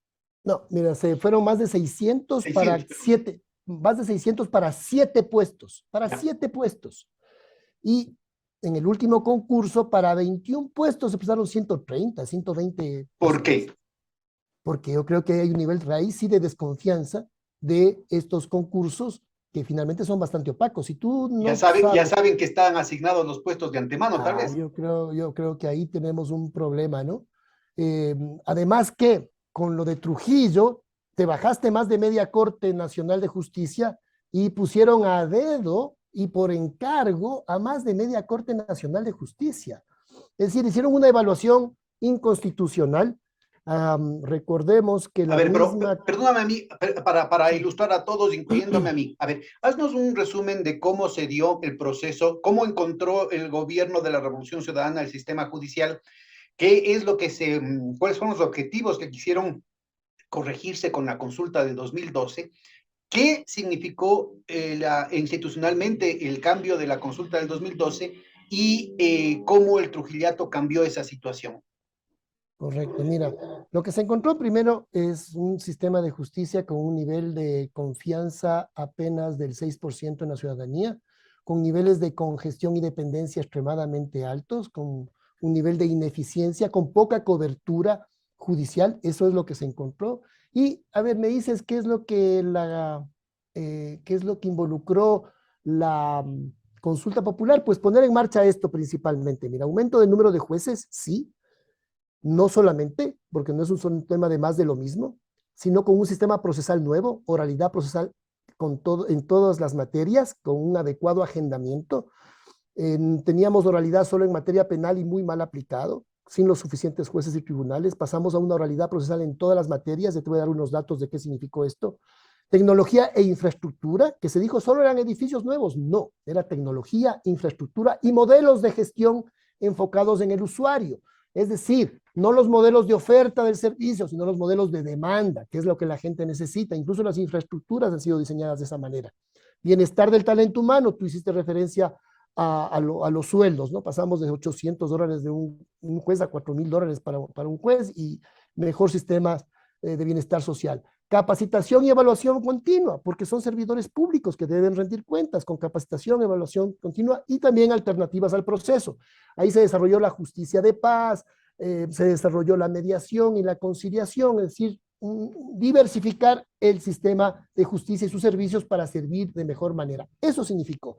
Speaker 4: No, mira, se fueron más de 600 para
Speaker 3: 600, pero
Speaker 4: siete, más de 600 para
Speaker 3: ya.
Speaker 4: 7 puestos. Y en el último concurso, para 21 puestos, se presentaron 130, 120
Speaker 3: ¿Por
Speaker 4: personas.
Speaker 3: qué?
Speaker 4: Porque yo creo que hay un nivel raíz sí de desconfianza de estos concursos que finalmente son bastante opacos. Si tú no
Speaker 3: Ya
Speaker 4: sabes,
Speaker 3: saben que están asignados los puestos de antemano, tal vez.
Speaker 4: yo creo que ahí tenemos un problema, ¿no? Eh, Además que con lo de Trujillo, te bajaste más de media Corte Nacional de Justicia y pusieron a dedo y por encargo a más de media Corte Nacional de Justicia. Es decir, hicieron una evaluación inconstitucional. Recordemos que
Speaker 3: A
Speaker 4: la
Speaker 3: ver, pero
Speaker 4: misma...
Speaker 3: perdóname a mí, para
Speaker 4: Sí.
Speaker 3: ilustrar a todos, incluyéndome a mí. A ver, haznos un resumen de cómo se dio el proceso, cómo encontró el gobierno de la Revolución Ciudadana el sistema judicial, qué es lo que cuáles fueron los objetivos que quisieron corregirse con la consulta del 2012, qué significó institucionalmente el cambio de la consulta del 2012 y cómo el Trujillato cambió esa situación.
Speaker 4: Correcto, mira, lo que se encontró primero es un sistema de justicia con un nivel de confianza apenas del 6% en la ciudadanía, con niveles de congestión y dependencia extremadamente altos, con un nivel de ineficiencia, con poca cobertura judicial, eso es lo que se encontró. Y, a ver, me dices qué es lo que involucró la consulta popular, pues poner en marcha esto principalmente. Mira, aumento del número de jueces, sí, no solamente, porque no es un tema de más de lo mismo, sino con un sistema procesal nuevo, oralidad procesal en todas las materias, con un adecuado agendamiento. Teníamos oralidad solo en materia penal y muy mal aplicado, sin los suficientes jueces y tribunales. Pasamos a una oralidad procesal en todas las materias. Te voy a dar unos datos de qué significó esto. Tecnología e infraestructura, que se dijo solo eran edificios nuevos. No, era tecnología, infraestructura y modelos de gestión enfocados en el usuario. Es decir, no los modelos de oferta del servicio, sino los modelos de demanda, que es lo que la gente necesita. Incluso las infraestructuras han sido diseñadas de esa manera. Bienestar del talento humano, tú hiciste referencia a los sueldos, ¿no? Pasamos de $800 de un juez a $4,000 para un juez y mejor sistema de bienestar social. Capacitación y evaluación continua, porque son servidores públicos que deben rendir cuentas con capacitación, evaluación continua y también alternativas al proceso. Ahí se desarrolló la justicia de paz, se desarrolló la mediación y la conciliación, es decir, diversificar el sistema de justicia y sus servicios para servir de mejor manera. Eso significó.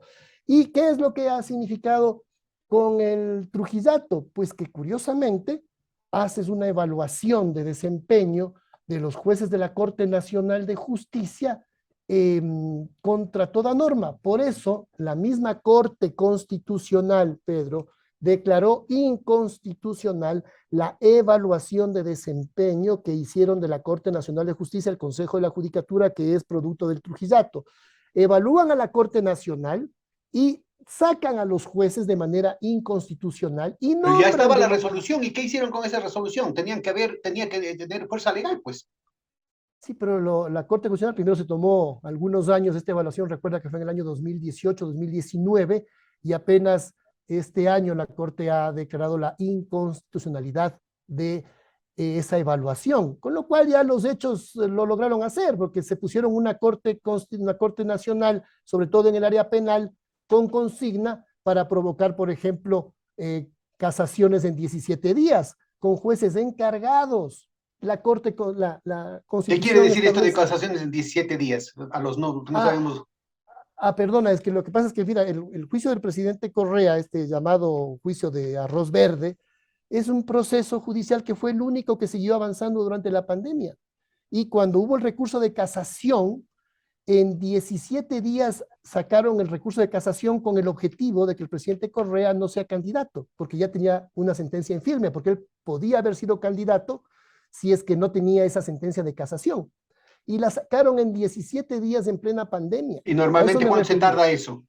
Speaker 4: ¿Y qué es lo que ha significado con el Trujillato? Pues que curiosamente haces una evaluación de desempeño de los jueces de la Corte Nacional de Justicia contra toda norma. Por eso, la misma Corte Constitucional, Pedro, declaró inconstitucional la evaluación de desempeño que hicieron de la Corte Nacional de Justicia, el Consejo de la Judicatura, que es producto del Trujillato. Evalúan a la Corte Nacional y sacan a los jueces de manera inconstitucional y
Speaker 3: Pero ya
Speaker 4: nombran
Speaker 3: estaba la
Speaker 4: de manera...
Speaker 3: resolución, ¿y qué hicieron con esa resolución? Tenía que tener fuerza legal, pues.
Speaker 4: Sí, pero la Corte Constitucional primero se tomó algunos años esta evaluación, recuerda que fue en el año 2018, 2019, y apenas este año la Corte ha declarado la inconstitucionalidad de esa evaluación, con lo cual ya los hechos lo lograron hacer, porque se pusieron una corte nacional, sobre todo en el área penal, con consigna para provocar, por ejemplo, casaciones en 17 días, con jueces encargados. La
Speaker 3: ¿Qué quiere
Speaker 4: Constitución
Speaker 3: decir esto de
Speaker 4: establece...
Speaker 3: casaciones en 17 días? A los no
Speaker 4: Ah,
Speaker 3: sabemos.
Speaker 4: perdona, es que lo que pasa es que, mira, el juicio del presidente Correa, este llamado juicio de arroz verde, es un proceso judicial que fue el único que siguió avanzando durante la pandemia. Y cuando hubo el recurso de casación, en 17 días sacaron el recurso de casación con el objetivo de que el presidente Correa no sea candidato, porque ya tenía una sentencia en firme, porque él podía haber sido candidato si es que no tenía esa sentencia de casación. Y la sacaron en 17 días en plena pandemia.
Speaker 3: ¿Y
Speaker 4: A eso
Speaker 3: normalmente
Speaker 4: me
Speaker 3: cuánto se
Speaker 4: refería.
Speaker 3: tarda eso?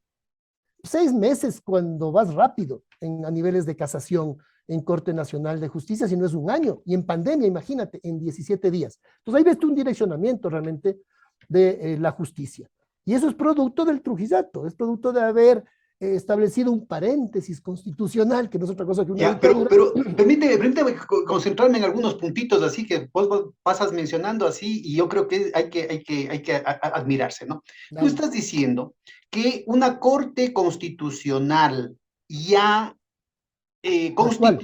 Speaker 4: 6 meses cuando vas rápido a niveles de casación en Corte Nacional de Justicia, si no es un año. Y en pandemia, imagínate, en 17 días. Entonces ahí ves tú un direccionamiento realmente de la justicia. Y eso es producto del trujillato, es producto de haber establecido un paréntesis constitucional, que no es otra cosa que una
Speaker 3: Ya,
Speaker 4: dictadura.
Speaker 3: pero permíteme concentrarme en algunos puntitos así que vos pasas mencionando así y yo creo que hay que admirarse, ¿no? Tú
Speaker 4: Dale.
Speaker 3: estás diciendo que una corte constitucional ya
Speaker 4: Actual.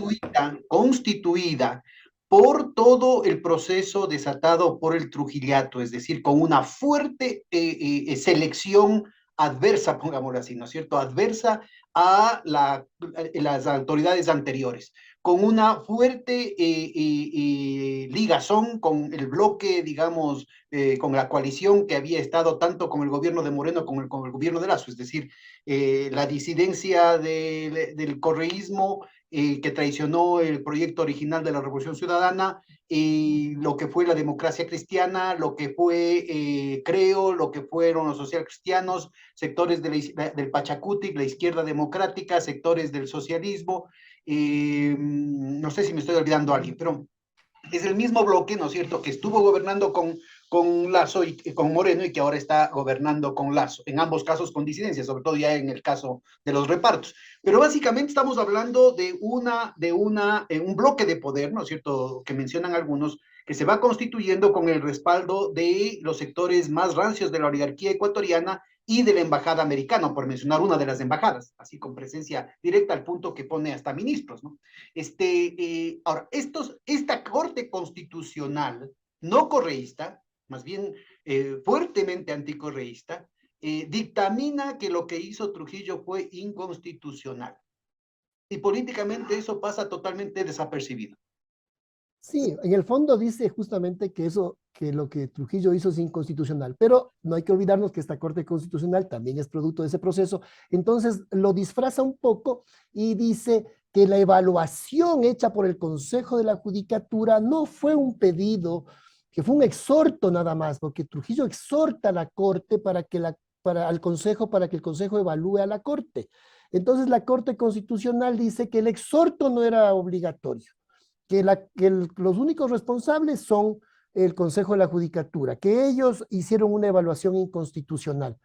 Speaker 3: constituida por todo el proceso desatado por el Trujillato, es decir, con una fuerte selección adversa, pongámoslo así, ¿no es cierto? Adversa a las autoridades anteriores, con una fuerte ligazón con el bloque, digamos, con la coalición que había estado tanto con el gobierno de Moreno como con el gobierno de Lazo, es decir, la disidencia del correísmo que traicionó el proyecto original de la Revolución Ciudadana, lo que fue la democracia cristiana, lo que fue Creo, lo que fueron los socialcristianos, sectores del Pachacutic, la izquierda democrática, sectores del socialismo, no sé si me estoy olvidando a alguien, pero es el mismo bloque, ¿no es cierto?, que estuvo gobernando con Lazo y con Moreno y que ahora está gobernando con Lazo, en ambos casos con disidencia, sobre todo ya en el caso de los repartos. Pero básicamente estamos hablando de un bloque de poder, ¿no es cierto?, que mencionan algunos, que se va constituyendo con el respaldo de los sectores más rancios de la oligarquía ecuatoriana y de la embajada americana, por mencionar una de las embajadas, así con presencia directa al punto que pone hasta ministros, ¿no? Ahora, esta Corte Constitucional no correísta, más bien fuertemente anticorreísta, dictamina que lo que hizo Trujillo fue inconstitucional. Y políticamente eso pasa totalmente desapercibido.
Speaker 4: Sí, en el fondo dice justamente que eso, que lo que Trujillo hizo es inconstitucional, pero no hay que olvidarnos que esta Corte Constitucional también es producto de ese proceso, entonces lo disfraza un poco y dice que la evaluación hecha por el Consejo de la Judicatura no fue un pedido, que fue un exhorto nada más, porque Trujillo exhorta a la Corte al Consejo para que el Consejo evalúe a la Corte. Entonces la Corte Constitucional dice que el exhorto no era obligatorio, los únicos responsables son el Consejo de la Judicatura, que ellos hicieron una evaluación inconstitucional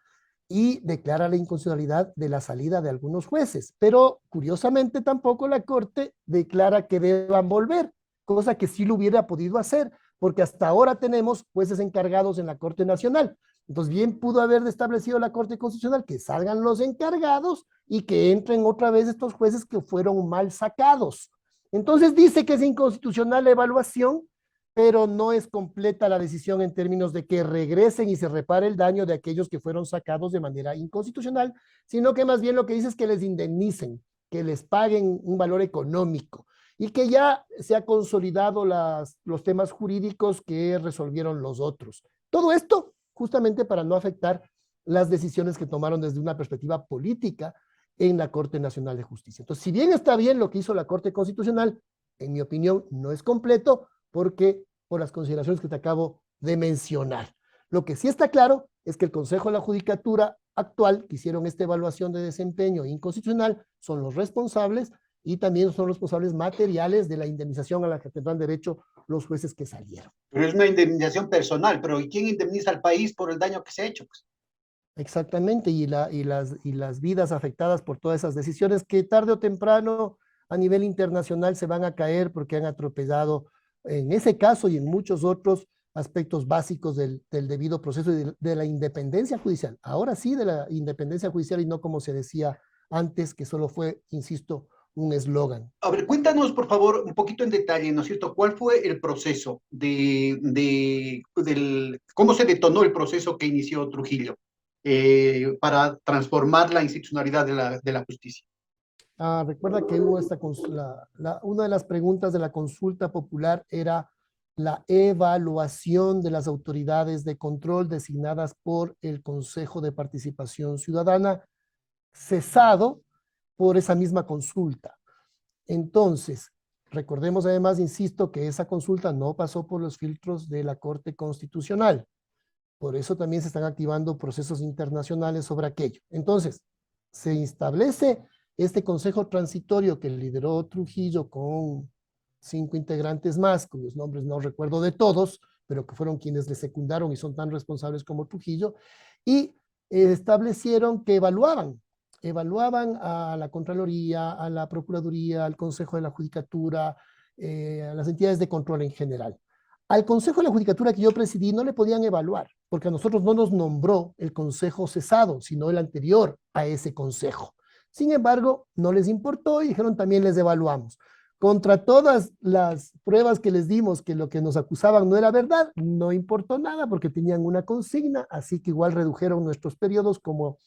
Speaker 4: y declara la inconstitucionalidad de la salida de algunos jueces. Pero curiosamente tampoco la Corte declara que deban volver, cosa que sí lo hubiera podido hacer, porque hasta ahora tenemos jueces encargados en la Corte Nacional. Entonces bien pudo haber establecido la Corte Constitucional que salgan los encargados y que entren otra vez estos jueces que fueron mal sacados. Entonces dice que es inconstitucional la evaluación, pero no es completa la decisión en términos de que regresen y se repare el daño de aquellos que fueron sacados de manera inconstitucional, sino que más bien lo que dice es que les indemnicen, que les paguen un valor económico y que ya se ha consolidado los temas jurídicos que resolvieron los otros. Todo esto justamente para no afectar las decisiones que tomaron desde una perspectiva política en la Corte Nacional de Justicia. Entonces, si bien está bien lo que hizo la Corte Constitucional, en mi opinión no es completo porque por las consideraciones que te acabo de mencionar. Lo que sí está claro es que el Consejo de la Judicatura actual, que hicieron esta evaluación de desempeño inconstitucional, son los responsables y también son responsables materiales de la indemnización a la que tendrán derecho los jueces que salieron.
Speaker 3: Pero es una indemnización personal, pero ¿y quién indemniza al país por el daño que se ha hecho? Pues?
Speaker 4: Exactamente, y las vidas afectadas por todas esas decisiones que tarde o temprano a nivel internacional se van a caer porque han atropellado en ese caso y en muchos otros aspectos básicos del debido proceso y de la independencia judicial. Ahora sí de la independencia judicial y no como se decía antes, que solo fue, insisto, un eslogan.
Speaker 3: A ver, cuéntanos, por favor, un poquito en detalle, ¿no es cierto? ¿Cuál fue el proceso cómo se detonó el proceso que inició Trujillo para transformar la institucionalidad de la justicia?
Speaker 4: Recuerda que hubo una de las preguntas de la consulta popular era la evaluación de las autoridades de control designadas por el Consejo de Participación Ciudadana, cesado por esa misma consulta. Entonces, recordemos además, insisto, que esa consulta no pasó por los filtros de la Corte Constitucional. Por eso también se están activando procesos internacionales sobre aquello. Entonces, se establece este consejo transitorio que lideró Trujillo con 5 integrantes más, cuyos nombres no recuerdo de todos, pero que fueron quienes le secundaron y son tan responsables como Trujillo, y establecieron que evaluaban a la Contraloría, a la Procuraduría, al Consejo de la Judicatura, a las entidades de control en general. Al Consejo de la Judicatura que yo presidí no le podían evaluar, porque a nosotros no nos nombró el consejo cesado, sino el anterior a ese consejo. Sin embargo, no les importó y dijeron también les evaluamos. Contra todas las pruebas que les dimos que lo que nos acusaban no era verdad, no importó nada porque tenían una consigna, así que igual redujeron nuestros periodos como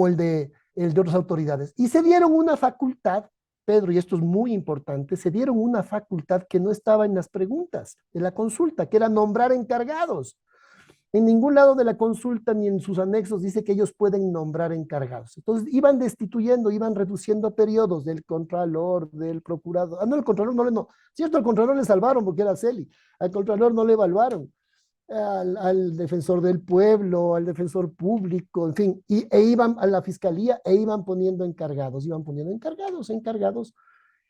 Speaker 4: el de otras autoridades. Y se dieron una facultad, Pedro, y esto es muy importante, se dieron una facultad que no estaba en las preguntas de la consulta, que era nombrar encargados. En ningún lado de la consulta ni en sus anexos dice que ellos pueden nombrar encargados. Entonces iban destituyendo, iban reduciendo periodos del contralor, del procurador. No, el contralor no. Cierto, al contralor le salvaron porque era Celi. Al contralor no le evaluaron. Al defensor del pueblo, al defensor público, en fin, e iban a la fiscalía e iban poniendo encargados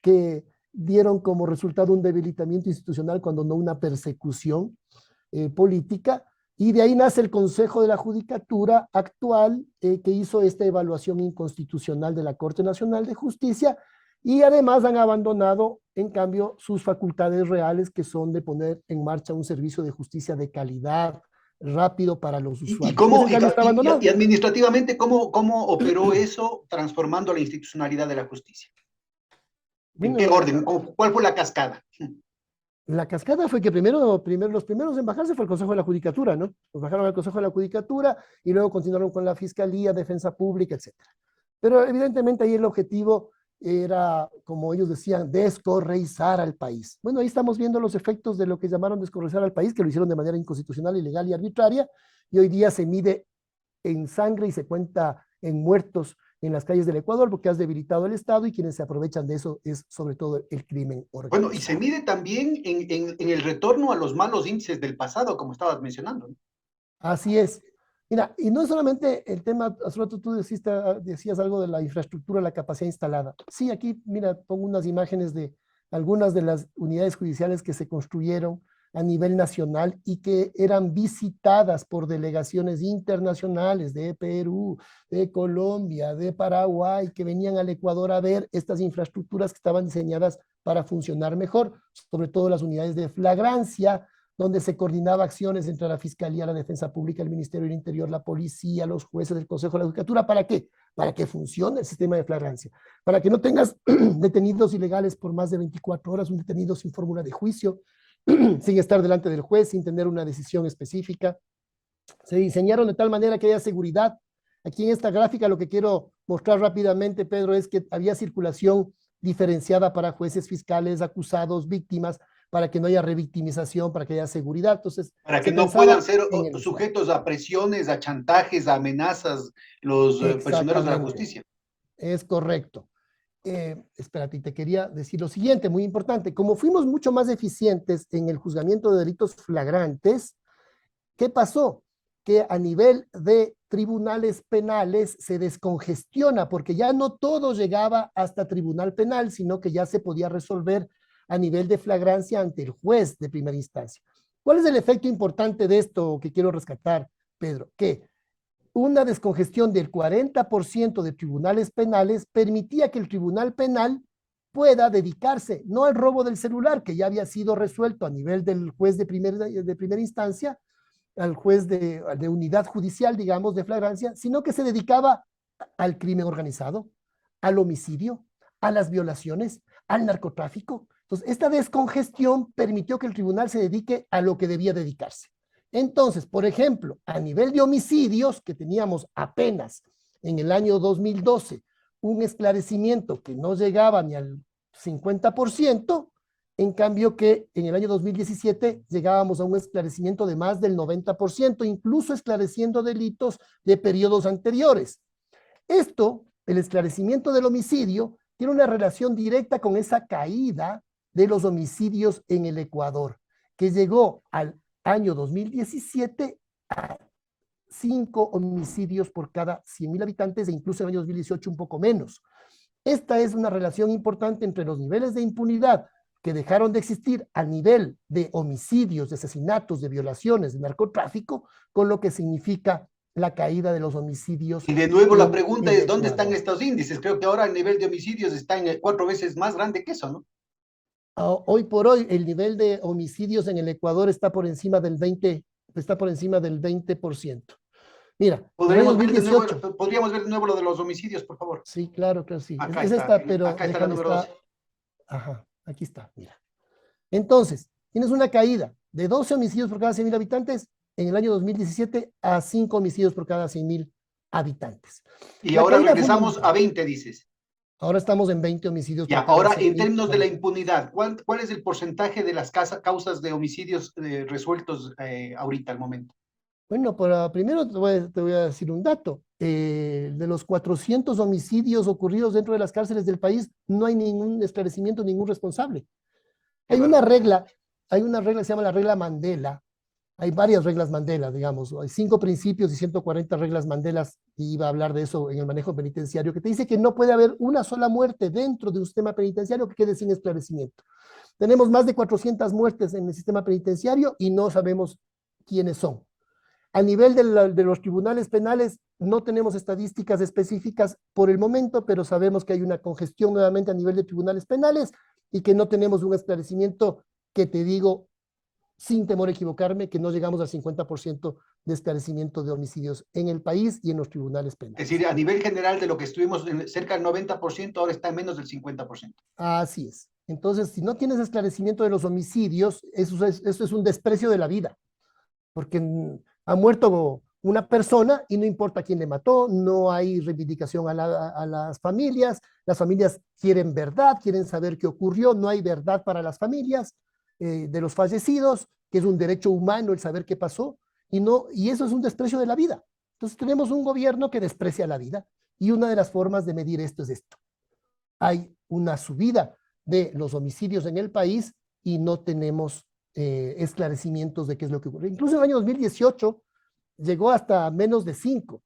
Speaker 4: que dieron como resultado un debilitamiento institucional cuando no una persecución política, y de ahí nace el Consejo de la Judicatura actual que hizo esta evaluación inconstitucional de la Corte Nacional de Justicia, y además han abandonado, en cambio, sus facultades reales, que son de poner en marcha un servicio de justicia de calidad, rápido para los usuarios.
Speaker 3: Y administrativamente, ¿cómo operó eso transformando la institucionalidad de la justicia? ¿En qué orden? ¿Cuál fue la cascada?
Speaker 4: La cascada fue que los primeros en bajarse fue el Consejo de la Judicatura, ¿no? Nos bajaron al Consejo de la Judicatura y luego continuaron con la Fiscalía, Defensa Pública, etc. Pero evidentemente ahí el objetivo era, como ellos decían, descorreizar al país. Bueno, ahí estamos viendo los efectos de lo que llamaron descorreizar al país, que lo hicieron de manera inconstitucional, ilegal y arbitraria, y hoy día se mide en sangre y se cuenta en muertos en las calles del Ecuador porque has debilitado el Estado, y quienes se aprovechan de eso es sobre todo el crimen organizado.
Speaker 3: Bueno, y se mide también en el retorno a los malos índices del pasado, como estabas mencionando, ¿no?
Speaker 4: Así es. Mira, y no es solamente el tema, hace rato tú decías algo de la infraestructura, la capacidad instalada. Sí, aquí, mira, pongo unas imágenes de algunas de las unidades judiciales que se construyeron a nivel nacional y que eran visitadas por delegaciones internacionales de Perú, de Colombia, de Paraguay, que venían al Ecuador a ver estas infraestructuras que estaban diseñadas para funcionar mejor, sobre todo las unidades de flagrancia, donde se coordinaba acciones entre la Fiscalía, la Defensa Pública, el Ministerio del Interior, la Policía, los jueces del Consejo de la Judicatura. ¿Para qué? Para que funcione el sistema de flagrancia, para que no tengas detenidos ilegales por más de 24 horas, un detenido sin fórmula de juicio, sin estar delante del juez, sin tener una decisión específica. Se diseñaron de tal manera que haya seguridad. Aquí en esta gráfica lo que quiero mostrar rápidamente, Pedro, es que había circulación diferenciada para jueces, fiscales, acusados, víctimas, para que no haya revictimización, para que haya seguridad. Entonces,
Speaker 3: para que no puedan ser sujetos a presiones, a chantajes, a amenazas los prisioneros de la justicia.
Speaker 4: Es correcto. Espérate, te quería decir lo siguiente, muy importante. Como fuimos mucho más eficientes en el juzgamiento de delitos flagrantes, ¿qué pasó? Que a nivel de tribunales penales se descongestiona, porque ya no todo llegaba hasta tribunal penal, sino que ya se podía resolver a nivel de flagrancia ante el juez de primera instancia. ¿Cuál es el efecto importante de esto que quiero rescatar, Pedro? Que una descongestión del 40% de tribunales penales permitía que el tribunal penal pueda dedicarse no al robo del celular, que ya había sido resuelto a nivel del juez de primera instancia, al juez de unidad judicial, digamos, de flagrancia, sino que se dedicaba al crimen organizado, al homicidio, a las violaciones, al narcotráfico. Entonces, esta descongestión permitió que el tribunal se dedique a lo que debía dedicarse. Entonces, por ejemplo, a nivel de homicidios, que teníamos apenas en el año 2012 un esclarecimiento que no llegaba ni al 50%, en cambio que en el año 2017 llegábamos a un esclarecimiento de más del 90%, incluso esclareciendo delitos de periodos anteriores. Esto, el esclarecimiento del homicidio, tiene una relación directa con esa caída de los homicidios en el Ecuador, que llegó al año 2017 a 5 homicidios por cada 100.000 habitantes e incluso en el año 2018 un poco menos. Esta es una relación importante entre los niveles de impunidad que dejaron de existir a nivel de homicidios, de asesinatos, de violaciones, de narcotráfico, con lo que significa la caída de los homicidios.
Speaker 3: Y de nuevo la pregunta es, ¿dónde están estos índices? Creo que ahora el nivel de homicidios está en 4 veces más grande que eso, ¿no?
Speaker 4: Hoy por hoy, el nivel de homicidios en el Ecuador está por encima del 20%. Mira,
Speaker 3: podríamos ver de nuevo lo de los homicidios, por favor.
Speaker 4: Sí, claro que sí.
Speaker 3: Acá está, pero acá está la número 12.
Speaker 4: Ajá, aquí está, mira. Entonces, tienes una caída de 12 homicidios por cada 100.000 habitantes en el año 2017 a 5 homicidios por cada 100.000 habitantes.
Speaker 3: Y ahora regresamos a 20, dices.
Speaker 4: Ahora estamos en 20 homicidios.
Speaker 3: Ya, ahora en términos de la impunidad, ¿cuál es el porcentaje de las causas de homicidios resueltos ahorita al momento?
Speaker 4: Bueno, primero te voy a decir un dato. De los 400 homicidios ocurridos dentro de las cárceles del país, no hay ningún esclarecimiento, ningún responsable. Hay una regla que se llama la regla Mandela. Hay varias reglas Mandela, digamos. Hay 5 principios y 140 reglas Mandela, y iba a hablar de eso en el manejo penitenciario, que te dice que no puede haber una sola muerte dentro de un sistema penitenciario que quede sin esclarecimiento. Tenemos más de 400 muertes en el sistema penitenciario y no sabemos quiénes son. A nivel de los tribunales penales no tenemos estadísticas específicas por el momento, pero sabemos que hay una congestión nuevamente a nivel de tribunales penales y que no tenemos un esclarecimiento que te digo, sin temor a equivocarme, que no llegamos al 50% de esclarecimiento de homicidios en el país y en los tribunales penales.
Speaker 3: Es decir, a nivel general de lo que estuvimos cerca del 90%, ahora está en menos del 50%.
Speaker 4: Así es. Entonces, si no tienes esclarecimiento de los homicidios, eso es un desprecio de la vida, porque ha muerto una persona y no importa quién le mató, no hay reivindicación a las familias quieren verdad, quieren saber qué ocurrió, no hay verdad para las familias de los fallecidos, que es un derecho humano el saber qué pasó, y eso es un desprecio de la vida. Entonces tenemos un gobierno que desprecia la vida, y una de las formas de medir esto es esto. Hay una subida de los homicidios en el país y no tenemos esclarecimientos de qué es lo que ocurre. Incluso en el año 2018 llegó hasta menos de 5.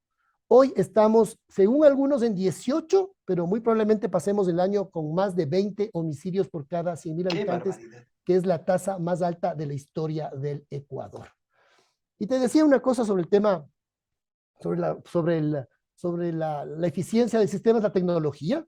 Speaker 4: Hoy estamos, según algunos, en 18, pero muy probablemente pasemos el año con más de 20 homicidios por cada 100.000 habitantes, que es la tasa más alta de la historia del Ecuador. Y te decía una cosa sobre el tema, sobre la eficiencia del sistema de la tecnología.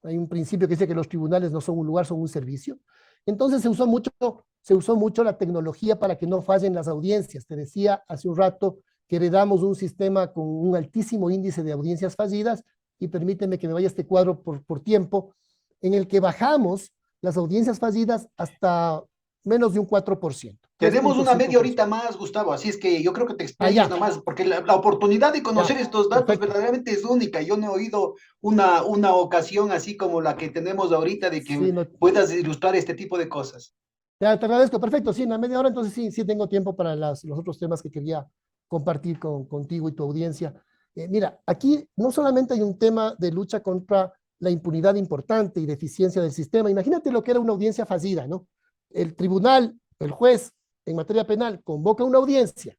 Speaker 4: Hay un principio que dice que los tribunales no son un lugar, son un servicio. Entonces se usó mucho la tecnología para que no fallen las audiencias. Te decía hace un rato que heredamos un sistema con un altísimo índice de audiencias fallidas, y permíteme que me vaya este cuadro por tiempo, en el que bajamos las audiencias fallidas hasta menos de un 4%.
Speaker 3: Tenemos una media horita más, Gustavo, así es que yo creo que te explayes nomás, porque la oportunidad de conocer estos datos verdaderamente es única. Yo no he oído una ocasión así como la que tenemos ahorita de que puedas ilustrar este tipo de cosas.
Speaker 4: Te agradezco, perfecto, sí, en la media hora, entonces sí tengo tiempo para los otros temas que quería compartir contigo y tu audiencia. Mira, aquí no solamente hay un tema de lucha contra la impunidad importante y de eficiencia del sistema. Imagínate lo que era una audiencia fallida, ¿no? El tribunal, el juez, en materia penal, convoca una audiencia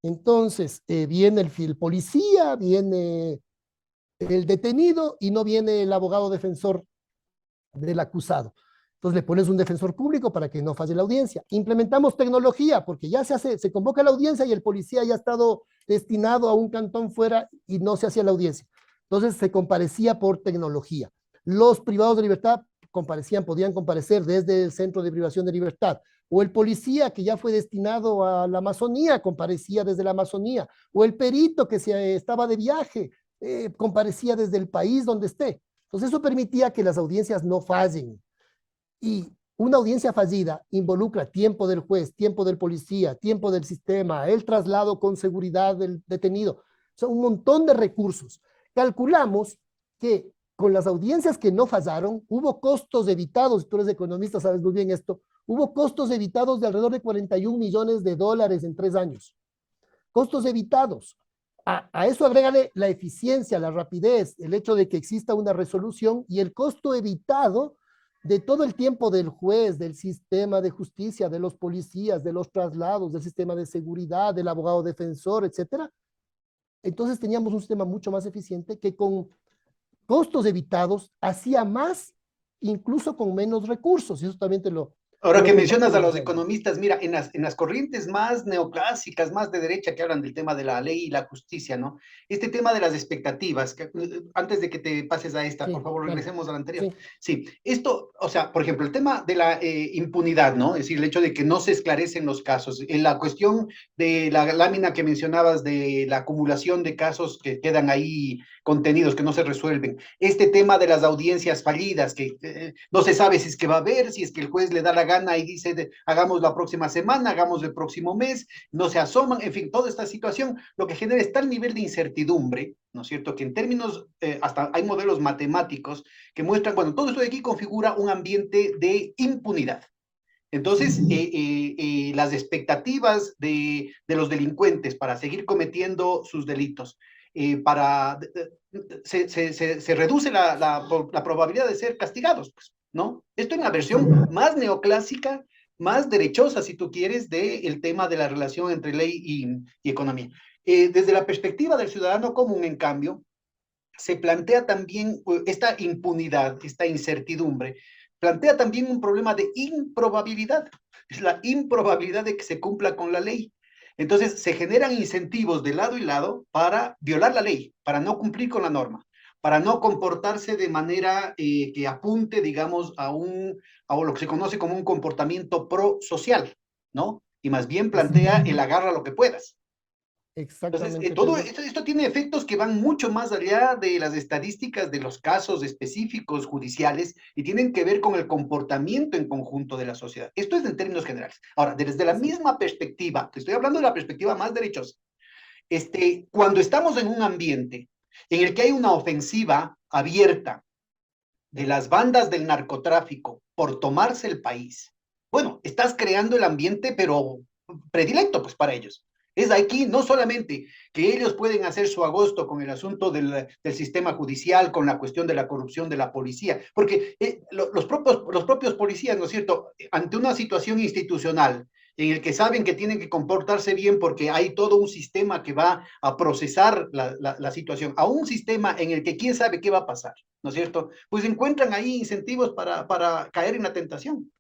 Speaker 4: Entonces, viene el policía, viene el detenido y no viene el abogado defensor del acusado. Entonces le pones un defensor público para que no falle la audiencia. Implementamos tecnología porque ya se convoca la audiencia y el policía ya ha estado destinado a un cantón fuera y no se hacía la audiencia. Entonces se comparecía por tecnología. Los privados de libertad comparecían, podían comparecer desde el centro de privación de libertad. O el policía que ya fue destinado a la Amazonía comparecía desde la Amazonía. O el perito que estaba de viaje comparecía desde el país donde esté. Entonces eso permitía que las audiencias no fallen. Y una audiencia fallida involucra tiempo del juez, tiempo del policía, tiempo del sistema, el traslado con seguridad del detenido. Son un montón de recursos. Calculamos que con las audiencias que no fallaron, hubo costos evitados, tú eres economista, sabes muy bien esto, hubo costos evitados de alrededor de 41 millones de dólares en 3 años. Costos evitados. A eso agrégale la eficiencia, la rapidez, el hecho de que exista una resolución y el costo evitado de todo el tiempo del juez, del sistema de justicia, de los policías, de los traslados, del sistema de seguridad, del abogado defensor, etcétera. Entonces teníamos un sistema mucho más eficiente que con costos evitados hacía más, incluso con menos recursos. Y eso también te
Speaker 3: Ahora
Speaker 4: lo
Speaker 3: que
Speaker 4: comparto
Speaker 3: mencionas a
Speaker 4: de
Speaker 3: los
Speaker 4: los años.
Speaker 3: economistas, mira, en las corrientes más neoclásicas, más de derecha, que hablan del tema de la ley y la justicia, ¿no? Este tema de las expectativas, antes de que te pases a esta, por
Speaker 4: Sí,
Speaker 3: favor,
Speaker 4: dale.
Speaker 3: regresemos a la anterior.
Speaker 4: Sí,
Speaker 3: Sí, esto, o sea, por ejemplo, el tema de la impunidad, ¿no? Es decir, el hecho de que no se esclarecen los casos, en la cuestión de la lámina que mencionabas de la acumulación de casos que quedan ahí contenidos, que no se resuelven, este tema de las audiencias fallidas, que no se sabe si es que va a haber, si es que el juez le da la gana y dice, hagamos la próxima semana, hagamos el próximo mes, no se asoman, en fin, toda esta situación lo que genera es tal nivel de incertidumbre, ¿no es cierto?, que en términos, hasta hay modelos matemáticos que muestran, bueno, todo esto de aquí configura un ambiente de impunidad. Entonces, las expectativas de los delincuentes para seguir cometiendo sus delitos, para, se reduce la probabilidad de ser castigados, pues, ¿no? Esto en la
Speaker 4: sí,
Speaker 3: versión más neoclásica, más derechosa, si tú quieres, del tema de la relación entre ley y economía. Desde la perspectiva del ciudadano común, en cambio, se plantea también esta impunidad, esta incertidumbre, plantea también un problema de improbabilidad, es la improbabilidad de que se cumpla con la ley. Entonces se generan incentivos de lado y lado para violar la ley, para no cumplir con la norma, para no comportarse de manera que apunte, digamos, a lo que se conoce como un comportamiento prosocial, ¿no? Y más bien
Speaker 4: es
Speaker 3: plantea el agarra lo que puedas. Entonces,
Speaker 4: exactamente,
Speaker 3: todo
Speaker 4: Pedro.
Speaker 3: esto tiene efectos que van mucho más allá de las estadísticas de los casos específicos judiciales y tienen que ver con el comportamiento en conjunto de la sociedad. Esto es en términos generales. Ahora, desde la
Speaker 4: Sí,
Speaker 3: misma perspectiva, te estoy hablando de la perspectiva más derechosa, cuando estamos en un ambiente en el que hay una ofensiva abierta de las bandas del narcotráfico por tomarse el país, bueno, estás creando el ambiente, pero predilecto, pues, para ellos. Es aquí no solamente que ellos pueden hacer su agosto con el asunto del sistema judicial, con la cuestión de la corrupción de la policía, porque los propios policías, ¿no es cierto?, ante una situación institucional en el que saben que tienen que comportarse bien porque hay todo un sistema que va a procesar la situación, a un sistema en el que quién sabe qué va a pasar, ¿no es cierto? Pues encuentran ahí incentivos para caer en la tentación.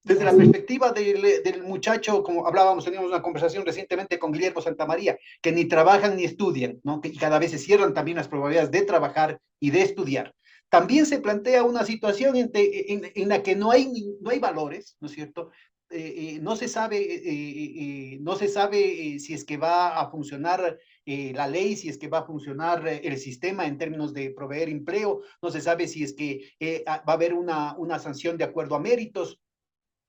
Speaker 3: Desde la
Speaker 4: así es.
Speaker 3: perspectiva del muchacho, como hablábamos, teníamos una conversación recientemente con Guillermo Santamaría, que ni trabajan ni estudian, ¿no? Y cada vez se cierran también las probabilidades de trabajar y de estudiar. También se plantea una situación en la que no hay valores, ¿no es cierto? No se sabe si es que va a funcionar la ley, si es que va a funcionar el sistema en términos de proveer empleo, no se sabe si es que va a haber una sanción de acuerdo a méritos,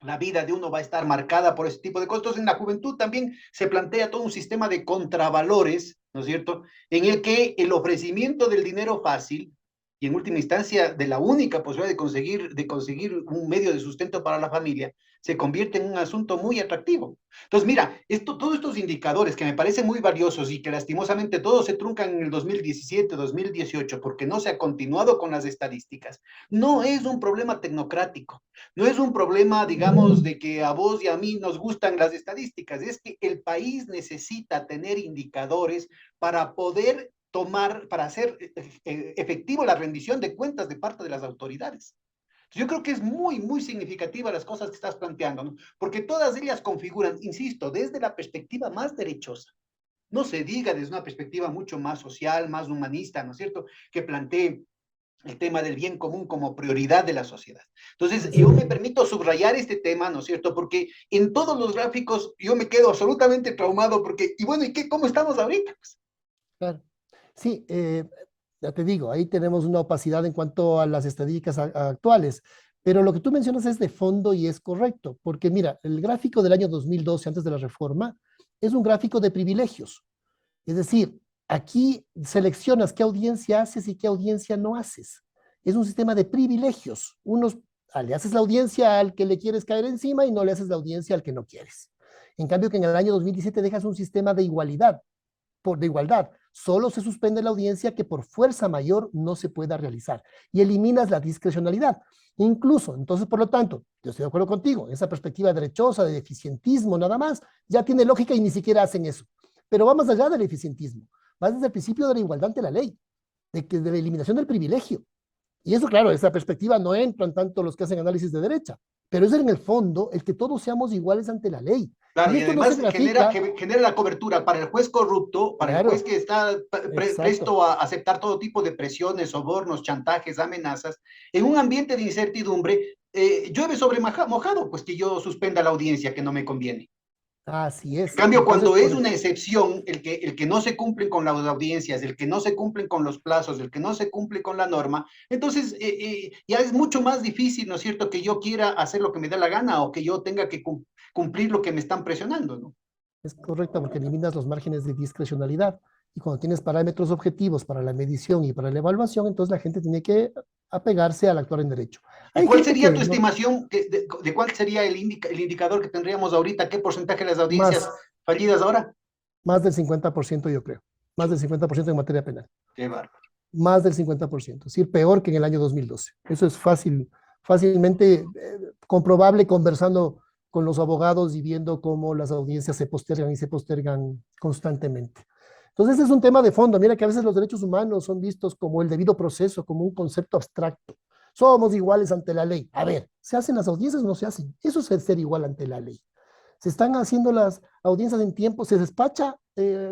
Speaker 3: la vida de uno va a estar marcada por ese tipo de cosas. En la juventud también se plantea todo un sistema de contravalores, ¿no es cierto?, en el que el ofrecimiento del dinero fácil y en última instancia de la única posibilidad de conseguir un medio de sustento para la familia, se convierte en un asunto muy atractivo. Entonces, mira, todos estos indicadores que me parecen muy valiosos y que lastimosamente todos se truncan en el 2017, 2018, porque no se ha continuado con las estadísticas, no es un problema tecnocrático, no es un problema, digamos, de que a vos y a mí nos gustan las estadísticas, es que el país necesita tener indicadores para poder para hacer efectivo la rendición de cuentas de parte de las autoridades. Yo creo que es muy, muy significativa las cosas que estás planteando, ¿no? Porque todas ellas configuran, insisto, desde la perspectiva más derechosa, no se diga desde una perspectiva mucho más social, más humanista, ¿no es cierto?, que plantee el tema del bien común como prioridad de la sociedad. Entonces, yo me permito subrayar este tema, ¿no es cierto?, porque en todos los gráficos yo me quedo absolutamente traumado, porque, y bueno, ¿y qué? ¿Cómo estamos ahorita? Pues,
Speaker 4: Claro. Sí, ya te digo, ahí tenemos una opacidad en cuanto a las estadísticas actuales, pero lo que tú mencionas es de fondo y es correcto, porque mira, el gráfico del año 2012, antes de la reforma, es un gráfico de privilegios. Es decir, aquí seleccionas qué audiencia haces y qué audiencia no haces. Es un sistema de privilegios. Le haces la audiencia al que le quieres caer encima y no le haces la audiencia al que no quieres. En cambio, que en el año 2017 dejas un sistema de igualdad, de igualdad. Solo se suspende la audiencia que por fuerza mayor no se pueda realizar y eliminas la discrecionalidad. Incluso, entonces, por lo tanto, yo estoy de acuerdo contigo, esa perspectiva derechosa, de eficientismo nada más, ya tiene lógica y ni siquiera hacen eso. Pero va más allá del eficientismo, va desde el principio de la igualdad ante la ley, de la eliminación del privilegio. Y eso, claro, esa perspectiva no entran tanto los que hacen análisis de derecha, pero es en el fondo el que todos seamos iguales ante la ley.
Speaker 3: claro,
Speaker 4: Y
Speaker 3: y
Speaker 4: esto no se
Speaker 3: además
Speaker 4: grafica.
Speaker 3: genera la cobertura para el juez corrupto, para el juez
Speaker 4: Claro,
Speaker 3: que está
Speaker 4: exacto.
Speaker 3: presto a aceptar todo tipo de presiones, sobornos, chantajes, amenazas, en un ambiente de incertidumbre, llueve sobre mojado, pues que yo suspenda la audiencia que no me conviene.
Speaker 4: Así
Speaker 3: En
Speaker 4: es.
Speaker 3: cambio,
Speaker 4: Entonces,
Speaker 3: cuando es una excepción, el que no se cumplen con las audiencias, el que no se cumplen con los plazos, el que no se cumple con la norma, entonces ya es mucho más difícil, ¿no es cierto?, que yo quiera hacer lo que me da la gana o que yo tenga que cumplir lo que me están presionando, ¿no?
Speaker 4: es correcto porque eliminas los márgenes de discrecionalidad. Y cuando tienes parámetros objetivos para la medición y para la evaluación, entonces la gente tiene que apegarse al actuar en derecho.
Speaker 3: ¿Y
Speaker 4: Hay
Speaker 3: cuál
Speaker 4: gente
Speaker 3: sería tu
Speaker 4: que no,
Speaker 3: estimación de cuál sería el indicador que tendríamos ahorita? ¿Qué porcentaje de las audiencias
Speaker 4: más,
Speaker 3: fallidas ahora?
Speaker 4: más del 50% yo creo. Más del 50% en materia penal.
Speaker 3: Qué bárbaro.
Speaker 4: Más del 50%. Es decir, peor que en el año 2012. Eso es fácilmente comprobable conversando con los abogados y viendo cómo las audiencias se postergan y se postergan constantemente. Entonces, ese es un tema de fondo. Mira que a veces los derechos humanos son vistos como el debido proceso, como un concepto abstracto. Somos iguales ante la ley. A ver, ¿se hacen las audiencias o no se hacen? Eso es el ser igual ante la ley. ¿Se están haciendo las audiencias en tiempo? ¿Se despacha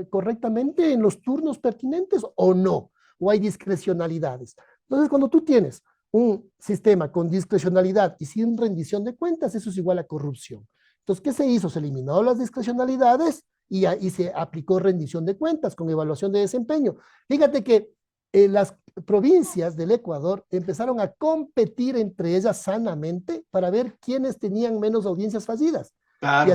Speaker 4: correctamente en los turnos pertinentes o no? ¿O hay discrecionalidades? Entonces, cuando tú tienes un sistema con discrecionalidad y sin rendición de cuentas, eso es igual a corrupción. Entonces, ¿qué se hizo? Se eliminaron las discrecionalidades y se aplicó rendición de cuentas con evaluación de desempeño. Fíjate que las provincias del Ecuador empezaron a competir entre ellas sanamente para ver quiénes tenían menos audiencias fallidas. Y
Speaker 3: Claro.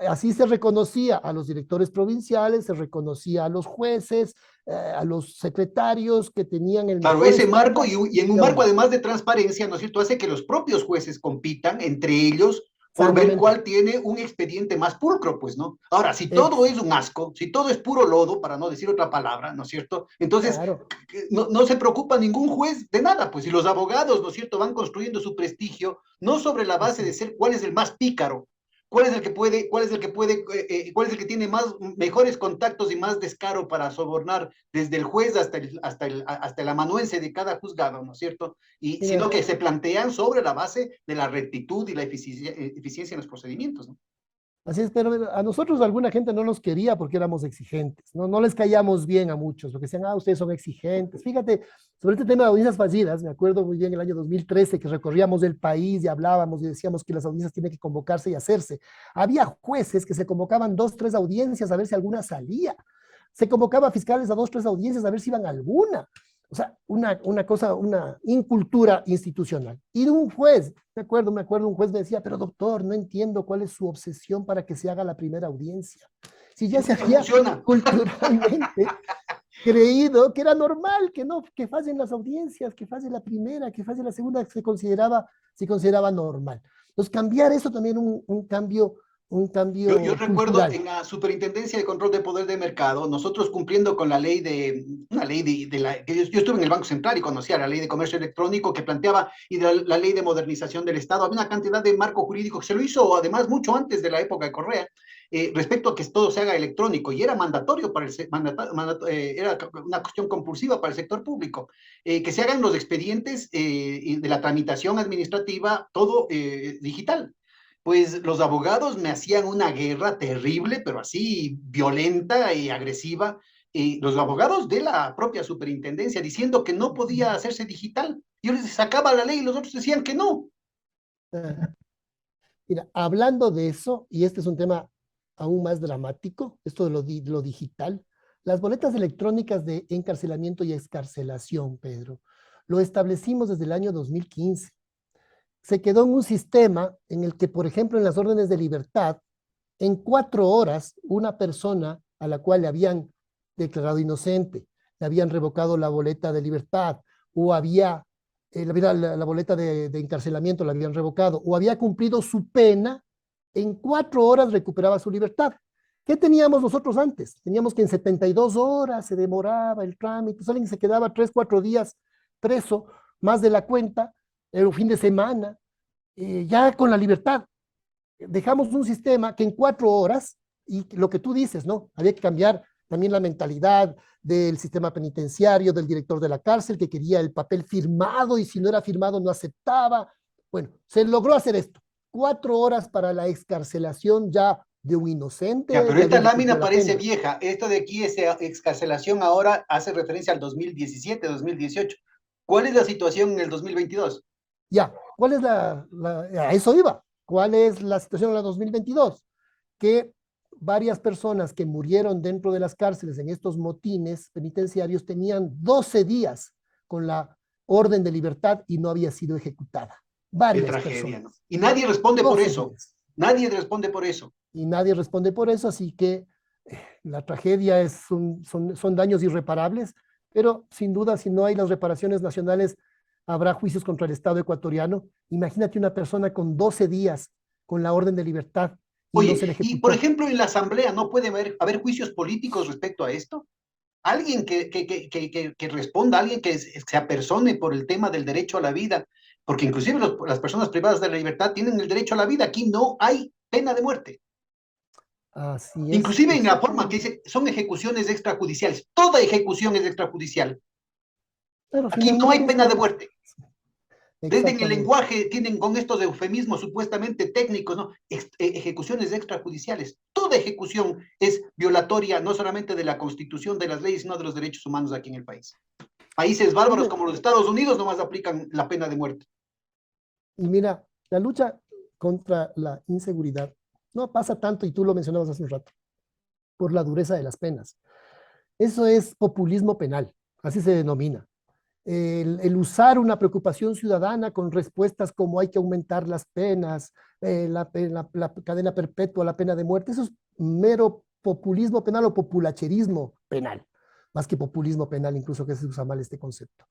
Speaker 4: así se reconocía a los directores provinciales, se reconocía a los jueces, a los secretarios que tenían el
Speaker 3: Claro,
Speaker 4: mejor
Speaker 3: ese marco
Speaker 4: estándar
Speaker 3: y en un
Speaker 4: de
Speaker 3: marco
Speaker 4: audiencia.
Speaker 3: además de transparencia, ¿no es cierto?, hace que los propios jueces compitan entre ellos por ver
Speaker 4: Sanamente.
Speaker 3: cuál tiene un expediente más pulcro, pues, ¿no? Ahora, si todo
Speaker 4: Ex,
Speaker 3: es un asco, si todo es puro lodo, para no decir otra palabra, ¿no es cierto? Entonces,
Speaker 4: claro.
Speaker 3: no se preocupa ningún juez de nada, pues, y los abogados, ¿no es cierto?, van construyendo su prestigio, no sobre la base
Speaker 4: Así
Speaker 3: de
Speaker 4: es.
Speaker 3: ser cuál es el más pícaro, cuál es el que tiene mejores contactos y más descaro para sobornar desde el juez hasta el amanuense de cada juzgado, ¿no es cierto? Y
Speaker 4: Mira,
Speaker 3: sino que se plantean sobre la base de la rectitud y la eficiencia en los procedimientos, ¿no?
Speaker 4: así es, pero a nosotros alguna gente no nos quería porque éramos exigentes, ¿no? No les caíamos bien a muchos, porque decían, ustedes son exigentes. Fíjate, sobre este tema de audiencias fallidas, me acuerdo muy bien el año 2013 que recorríamos el país y hablábamos y decíamos que las audiencias tienen que convocarse y hacerse. Había jueces que se convocaban 2, 3 audiencias a ver si alguna salía. Se convocaba a fiscales a 2, 3 audiencias a ver si iban a alguna. O sea, una cosa, una incultura institucional. Y de un juez, me acuerdo, un juez me decía, pero doctor, no entiendo cuál es su obsesión para que se haga la primera audiencia. Si ya se
Speaker 3: Siempre
Speaker 4: hacía
Speaker 3: funciona.
Speaker 4: culturalmente, creído que era normal, que no, que fase en las audiencias, que fase la primera, que fase la segunda, se consideraba normal. Entonces, cambiar eso también un
Speaker 3: Yo
Speaker 4: cambio
Speaker 3: recuerdo
Speaker 4: cultural.
Speaker 3: en la Superintendencia de Control de Poder de Mercado, nosotros cumpliendo con la ley una ley que yo estuve en el Banco Central y conocía la ley de comercio electrónico que planteaba y de la ley de modernización del Estado. Había una cantidad de marco jurídico que se lo hizo además mucho antes de la época de Correa, respecto a que todo se haga electrónico y era mandatorio para era una cuestión compulsiva para el sector público, que se hagan los expedientes de la tramitación administrativa, todo digital. Pues los abogados me hacían una guerra terrible, pero así violenta y agresiva, los abogados de la propia superintendencia diciendo que no podía hacerse digital. Yo les sacaba la ley y los otros decían que no.
Speaker 4: Ah, mira, hablando de eso, y este es un tema aún más dramático, esto de lo digital, las boletas electrónicas de encarcelamiento y excarcelación, Pedro, lo establecimos desde el año 2015. Se quedó en un sistema en el que, por ejemplo, en las órdenes de libertad, en 4 horas, una persona a la cual le habían declarado inocente, le habían revocado la boleta de libertad, o había la boleta de encarcelamiento la habían revocado, o había cumplido su pena, en 4 horas recuperaba su libertad. ¿Qué teníamos nosotros antes? Teníamos que en 72 horas se demoraba el trámite, alguien se quedaba 3, 4 días preso, más de la cuenta, era un fin de semana, ya con la libertad. Dejamos un sistema que en 4 horas, y lo que tú dices, ¿no? Había que cambiar también la mentalidad del sistema penitenciario, del director de la cárcel, que quería el papel firmado y si no era firmado no aceptaba. Bueno, se logró hacer esto. 4 horas para la excarcelación ya de un inocente,
Speaker 3: Ya, pero
Speaker 4: de
Speaker 3: esta
Speaker 4: alguien que cumplió
Speaker 3: lámina
Speaker 4: la
Speaker 3: parece
Speaker 4: pena.
Speaker 3: vieja. Esta de aquí, esa excarcelación ahora hace referencia al 2017, 2018. ¿Cuál es la situación en el 2022?
Speaker 4: Ya, ¿cuál es a eso iba? ¿Cuál es la situación en la 2022? Que varias personas que murieron dentro de las cárceles en estos motines penitenciarios tenían 12 días con la orden de libertad y no había sido ejecutada.
Speaker 3: Qué
Speaker 4: Varias
Speaker 3: tragedia, ¿no?
Speaker 4: personas.
Speaker 3: Y nadie responde por
Speaker 4: 12
Speaker 3: eso.
Speaker 4: días.
Speaker 3: Nadie responde por eso.
Speaker 4: Y nadie responde por eso, así que la tragedia son daños irreparables, pero sin duda, si no hay las reparaciones nacionales, habrá juicios contra el Estado ecuatoriano. Imagínate una persona con 12 días con la orden de libertad y no se le
Speaker 3: Oye, y por
Speaker 4: ejecutó.
Speaker 3: ejemplo, en la Asamblea no puede haber juicios políticos respecto a esto. Alguien que responda, alguien que se apersone por el tema del derecho a la vida, porque inclusive las personas privadas de la libertad tienen el derecho a la vida. Aquí no hay pena de muerte.
Speaker 4: Así es,
Speaker 3: Inclusive en la forma que
Speaker 4: exactamente.
Speaker 3: dice, son ejecuciones extrajudiciales. Toda ejecución es extrajudicial.
Speaker 4: Pero
Speaker 3: Aquí no hay
Speaker 4: finalmente
Speaker 3: pena de
Speaker 4: estamos,
Speaker 3: muerte. Desde en el
Speaker 4: exactamente.
Speaker 3: lenguaje tienen con estos eufemismos supuestamente técnicos, ¿no? Ejecuciones extrajudiciales. Toda ejecución es violatoria no solamente de la Constitución, de las leyes, sino de los derechos humanos aquí en el país. Países bárbaros
Speaker 4: Mira,
Speaker 3: como los Estados Unidos nomás aplican la pena de muerte.
Speaker 4: y mira, la lucha contra la inseguridad no pasa tanto, y tú lo mencionabas hace un rato, por la dureza de las penas. Eso es populismo penal, así se denomina. El usar una preocupación ciudadana con respuestas como hay que aumentar las penas, la cadena perpetua, la pena de muerte, eso es mero populismo penal o populacherismo penal, más que populismo penal, incluso que se usa mal este concepto.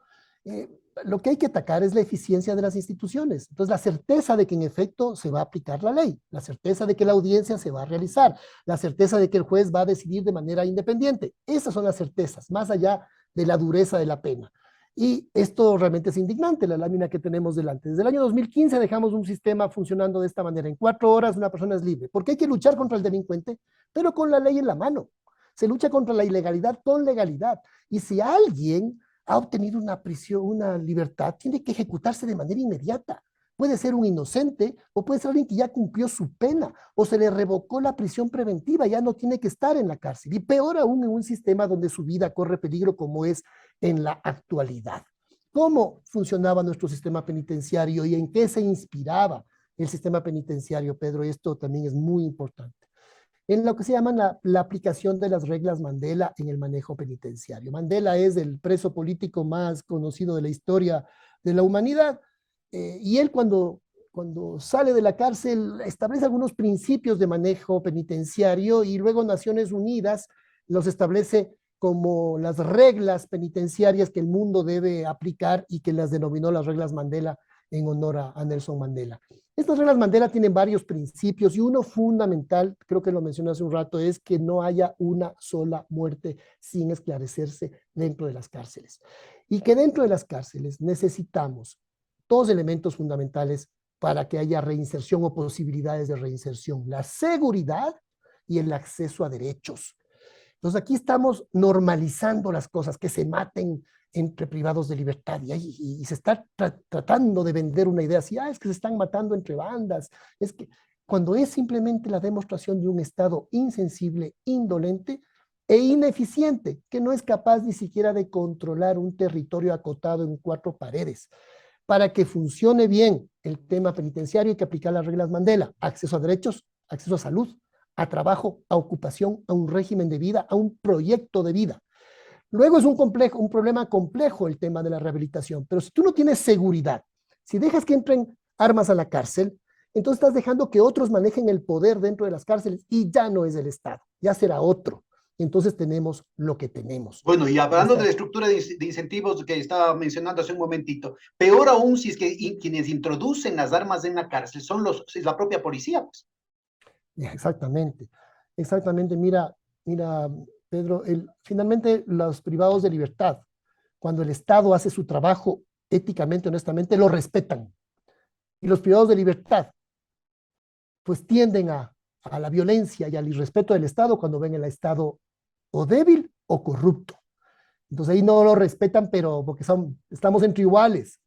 Speaker 4: Eh, lo que hay que atacar es la eficiencia de las instituciones. Entonces, la certeza de que en efecto se va a aplicar la ley, la certeza de que la audiencia se va a realizar, la certeza de que el juez va a decidir de manera independiente. Esas son las certezas, más allá de la dureza de la pena. Y esto realmente es indignante, la lámina que tenemos delante. Desde el año 2015 dejamos un sistema funcionando de esta manera. En 4 horas una persona es libre. Porque hay que luchar contra el delincuente, pero con la ley en la mano. Se lucha contra la ilegalidad con legalidad. Y si alguien ha obtenido una prisión, una libertad, tiene que ejecutarse de manera inmediata. Puede ser un inocente o puede ser alguien que ya cumplió su pena o se le revocó la prisión preventiva, ya no tiene que estar en la cárcel. Y peor aún en un sistema donde su vida corre peligro como es en la actualidad. ¿Cómo funcionaba nuestro sistema penitenciario y en qué se inspiraba el sistema penitenciario, Pedro? Y esto también es muy importante. En lo que se llama la aplicación de las reglas Mandela en el manejo penitenciario. Mandela es el preso político más conocido de la historia de la humanidad, y él cuando sale de la cárcel establece algunos principios de manejo penitenciario y luego Naciones Unidas los establece como las reglas penitenciarias que el mundo debe aplicar y que las denominó las reglas Mandela en honor a Nelson Mandela. Estas reglas Mandela tienen varios principios y uno fundamental, creo que lo mencioné hace un rato, es que no haya una sola muerte sin esclarecerse dentro de las cárceles. Y que dentro de las cárceles necesitamos dos elementos fundamentales para que haya reinserción o posibilidades de reinserción: la seguridad y el acceso a derechos. Entonces aquí estamos normalizando las cosas, que se maten entre privados de libertad y se está tratando de vender una idea así, es que se están matando entre bandas, es que cuando es simplemente la demostración de un Estado insensible, indolente e ineficiente, que no es capaz ni siquiera de controlar un territorio acotado en 4 paredes. Para que funcione bien el tema penitenciario hay que aplicar las reglas Mandela: acceso a derechos, acceso a salud, a trabajo, a ocupación, a un régimen de vida, a un proyecto de vida. Luego es un problema complejo el tema de la rehabilitación, pero si tú no tienes seguridad, si dejas que entren armas a la cárcel, entonces estás dejando que otros manejen el poder dentro de las cárceles y ya no es el Estado, ya será otro. Entonces tenemos lo que tenemos.
Speaker 3: Bueno, y hablando de la estructura de incentivos que estaba mencionando hace un momentito, peor aún si es que quienes introducen las armas en la cárcel es la propia policía, pues.
Speaker 4: Exactamente, exactamente. Mira, Pedro, finalmente los privados de libertad, cuando el Estado hace su trabajo éticamente, honestamente, lo respetan. Y los privados de libertad, pues tienden a la violencia y al irrespeto del Estado cuando ven el Estado o débil o corrupto. Entonces ahí no lo respetan, pero porque estamos entre iguales,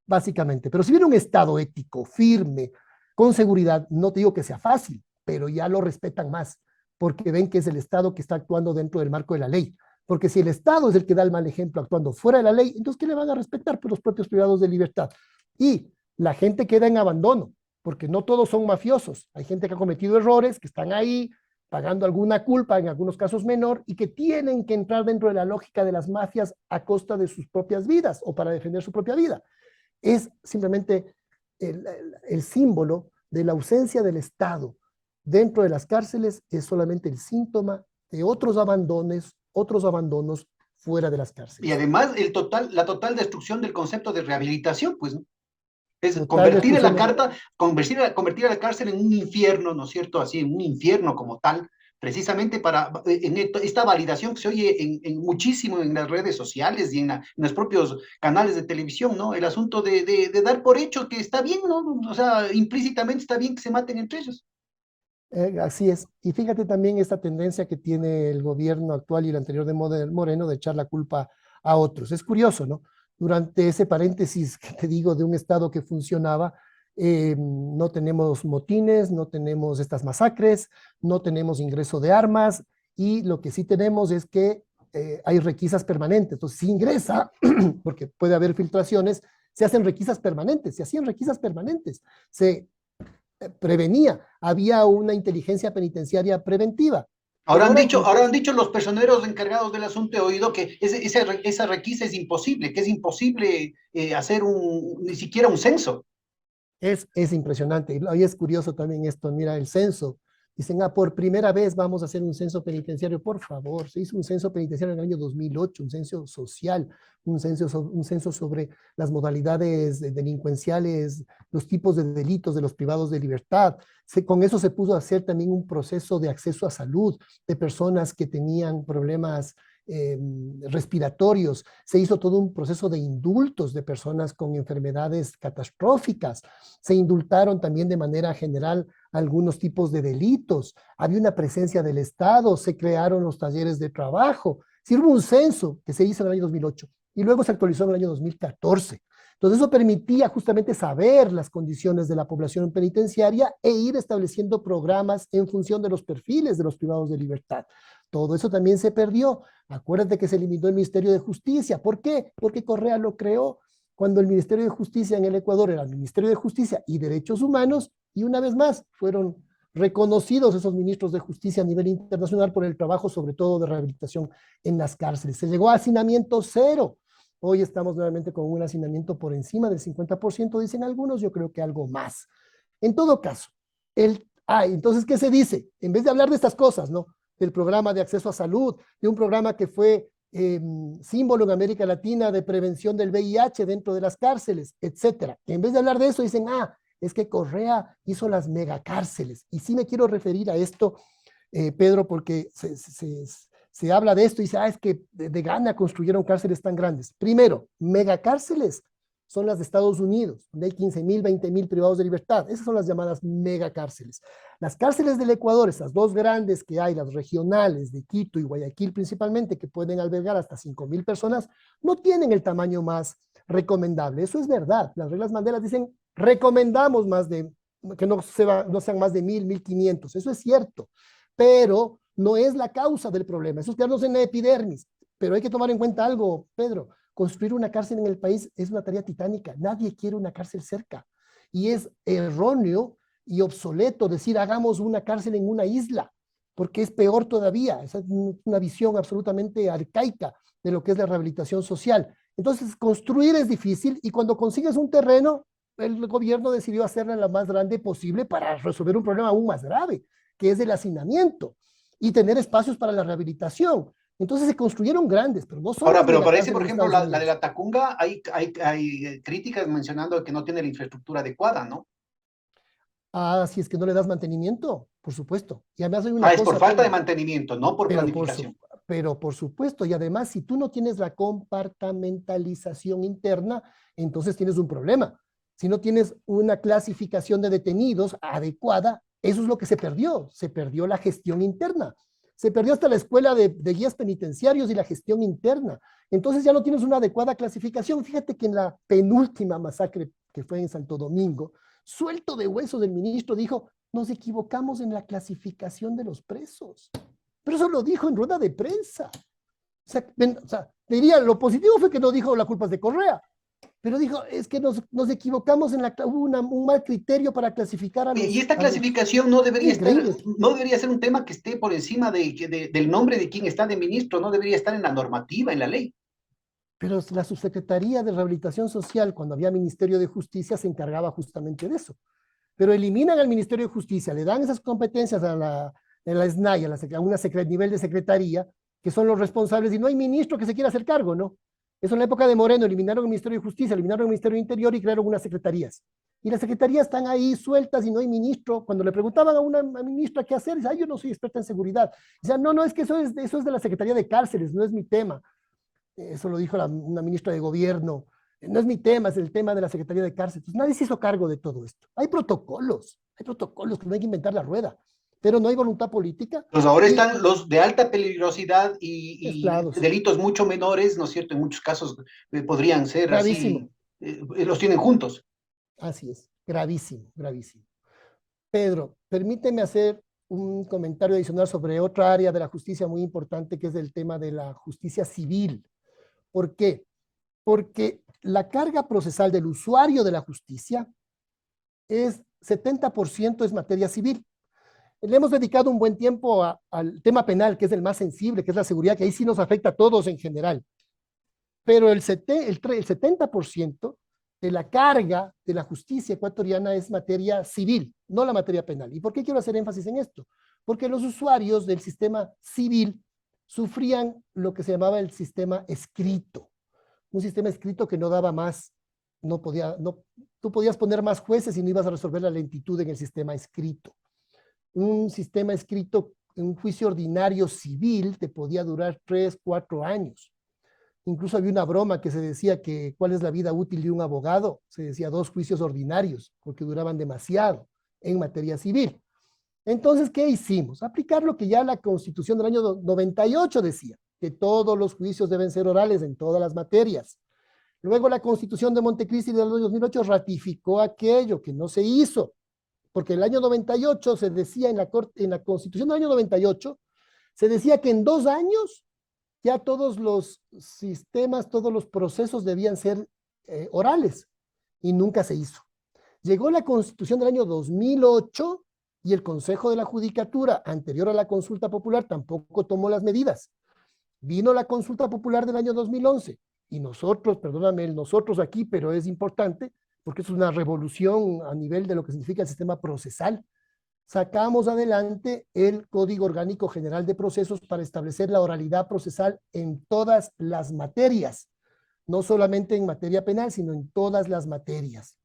Speaker 4: básicamente. Pero si viene un Estado ético, firme, con seguridad, no te digo que sea fácil, pero ya lo respetan más, porque ven que es el Estado que está actuando dentro del marco de la ley. Porque si el Estado es el que da el mal ejemplo actuando fuera de la ley, entonces ¿qué le van a respetar? Pues los propios privados de libertad. Y la gente queda en abandono, porque no todos son mafiosos. Hay gente que ha cometido errores, que están ahí pagando alguna culpa, en algunos casos menor, y que tienen que entrar dentro de la lógica de las mafias a costa de sus propias vidas o para defender su propia vida. Es simplemente el símbolo de la ausencia del Estado dentro de las cárceles, es solamente el síntoma de otros abandonos fuera de las cárceles.
Speaker 3: Y además la total destrucción del concepto de rehabilitación, pues, ¿no? Es convertir a la cárcel en un infierno, ¿no es cierto? Así, en un infierno como tal, precisamente en esta validación que se oye muchísimo en las redes sociales y en los propios canales de televisión, ¿no? El asunto de dar por hecho que está bien, ¿no? O sea, implícitamente está bien que se maten entre ellos.
Speaker 4: Así es. Y fíjate también esta tendencia que tiene el gobierno actual y el anterior de Moreno de echar la culpa a otros. Es curioso, ¿no? Durante ese paréntesis que te digo de un Estado que funcionaba, no tenemos motines, no tenemos estas masacres, no tenemos ingreso de armas y lo que sí tenemos es que hay requisas permanentes. Entonces, si ingresa, porque puede haber filtraciones, se hacen requisas permanentes, se hacían requisas permanentes, se prevenía, había una inteligencia penitenciaria preventiva.
Speaker 3: Ahora han dicho los personeros encargados del asunto, he oído que esa requisa es imposible, que es imposible hacer ni siquiera un censo.
Speaker 4: Es impresionante. Y es curioso también esto, mira, el censo. Dicen, por primera vez vamos a hacer un censo penitenciario. Por favor, se hizo un censo penitenciario en el año 2008, un censo social, un censo sobre las modalidades delincuenciales, los tipos de delitos de los privados de libertad. Con eso se pudo hacer también un proceso de acceso a salud de personas que tenían problemas respiratorios. Se hizo todo un proceso de indultos de personas con enfermedades catastróficas. Se indultaron también de manera general algunos tipos de delitos. Había una presencia del Estado, se crearon los talleres de trabajo. Sí, hubo un censo que se hizo en el año 2008 y luego se actualizó en el año 2014. Entonces eso permitía justamente saber las condiciones de la población penitenciaria e ir estableciendo programas en función de los perfiles de los privados de libertad. Todo eso también se perdió. Acuérdate que se eliminó el Ministerio de Justicia. ¿Por qué? Porque Correa lo creó cuando el Ministerio de Justicia en el Ecuador era el Ministerio de Justicia y Derechos Humanos, y una vez más fueron reconocidos esos ministros de justicia a nivel internacional por el trabajo, sobre todo de rehabilitación en las cárceles. Se llegó a hacinamiento cero. Hoy estamos nuevamente con un hacinamiento por encima del 50%, dicen algunos, yo creo que algo más. En todo caso, entonces, ¿qué se dice? En vez de hablar de estas cosas, ¿no? del programa de acceso a salud, de un programa que fue símbolo en América Latina de prevención del VIH dentro de las cárceles, etcétera. En vez de hablar de eso, dicen, es que Correa hizo las megacárceles. Y sí me quiero referir a esto, Pedro, porque se habla de esto y dice, es que de gana construyeron cárceles tan grandes. Primero, megacárceles son las de Estados Unidos, donde hay 15,000, 20,000 privados de libertad. Esas son las llamadas megacárceles. Las cárceles del Ecuador, esas dos grandes que hay, las regionales de Quito y Guayaquil principalmente, que pueden albergar hasta 5,000 personas, no tienen el tamaño más recomendable. Eso es verdad. Las reglas Mandela dicen, recomendamos que no sean más de 1,000, 1,500. Eso es cierto, pero no es la causa del problema. Eso es quedarnos en la epidermis. Pero hay que tomar en cuenta algo, Pedro. Construir una cárcel en el país es una tarea titánica. Nadie quiere una cárcel cerca. Y es erróneo y obsoleto decir hagamos una cárcel en una isla, porque es peor todavía. Esa es una visión absolutamente arcaica de lo que es la rehabilitación social. Entonces, construir es difícil y cuando consigues un terreno, el gobierno decidió hacerla la más grande posible para resolver un problema aún más grave, que es el hacinamiento y tener espacios para la rehabilitación. Entonces se construyeron grandes, pero no solo.
Speaker 3: Ahora, pero parece, por ejemplo, la de la Tacunga, hay críticas mencionando que no tiene la infraestructura adecuada, ¿no?
Speaker 4: Si es que no le das mantenimiento, por supuesto. Y además hay una
Speaker 3: es por falta de mantenimiento, no por planificación.
Speaker 4: Pero por supuesto, y además si tú no tienes la compartamentalización interna, entonces tienes un problema. Si no tienes una clasificación de detenidos adecuada, eso es lo que se perdió la gestión interna. Se perdió hasta la escuela de guías penitenciarios y la gestión interna. Entonces ya no tienes una adecuada clasificación. Fíjate que en la penúltima masacre que fue en Santo Domingo, suelto de huesos el ministro dijo, nos equivocamos en la clasificación de los presos. Pero eso lo dijo en rueda de prensa. O sea, diría, lo positivo fue que no dijo la culpa es de Correa, pero dijo, es que nos equivocamos hubo un mal criterio para clasificar a los...
Speaker 3: Y esta clasificación no debería ser un tema que esté por encima del nombre de quien está de ministro, no debería estar en la normativa, en la ley.
Speaker 4: Pero la Subsecretaría de Rehabilitación Social, cuando había Ministerio de Justicia, se encargaba justamente de eso. Pero eliminan al Ministerio de Justicia, le dan esas competencias a la SNAI, a un nivel de secretaría, que son los responsables, y no hay ministro que se quiera hacer cargo, ¿no? Eso en la época de Moreno, eliminaron el Ministerio de Justicia, eliminaron el Ministerio de Interior y crearon unas secretarías. Y las secretarías están ahí sueltas y no hay ministro. Cuando le preguntaban a una ministra qué hacer, dice, yo no soy experta en seguridad. Dice, no, es que eso es de la Secretaría de Cárceles, no es mi tema. Eso lo dijo una ministra de Gobierno. No es mi tema, es el tema de la Secretaría de Cárceles. Entonces, nadie se hizo cargo de todo esto. Hay protocolos que no hay que inventar la rueda. Pero no hay voluntad política.
Speaker 3: Pues ahora están los de alta peligrosidad y delitos mucho menores, ¿no es cierto? En muchos casos podrían ser
Speaker 4: gravísimo.
Speaker 3: Así, los tienen juntos.
Speaker 4: Así es, gravísimo. Pedro, permíteme hacer un comentario adicional sobre otra área de la justicia muy importante, que es el tema de la justicia civil. ¿Por qué? Porque la carga procesal del usuario de la justicia es 70% es materia civil. Le hemos dedicado un buen tiempo al tema penal, que es el más sensible, que es la seguridad, que ahí sí nos afecta a todos en general. Pero el 70% de la carga de la justicia ecuatoriana es materia civil, no la materia penal. ¿Y por qué quiero hacer énfasis en esto? Porque los usuarios del sistema civil sufrían lo que se llamaba el sistema escrito. Un sistema escrito que no daba más, tú podías poner más jueces y no ibas a resolver la lentitud en el sistema escrito. Un sistema escrito, un juicio ordinario civil te podía durar 3, 4 años. Incluso había una broma que se decía que cuál es la vida útil de un abogado. Se decía 2 juicios ordinarios, porque duraban demasiado en materia civil. Entonces, ¿qué hicimos? Aplicar lo que ya la Constitución del año 98 decía, que todos los juicios deben ser orales en todas las materias. Luego la Constitución de Montecristi del año 2008 ratificó aquello que no se hizo, porque el año 98 se decía en la Constitución del año 98, se decía que en 2 años ya todos los sistemas, todos los procesos debían ser orales, y nunca se hizo. Llegó la Constitución del año 2008 y el Consejo de la Judicatura, anterior a la consulta popular, tampoco tomó las medidas. Vino la consulta popular del año 2011, y nosotros, perdóname, nosotros aquí, pero es importante, porque es una revolución a nivel de lo que significa el sistema procesal. sacamos adelante el Código Orgánico General de Procesos para establecer la oralidad procesal en todas las materias, no solamente en materia penal, sino en todas las materias.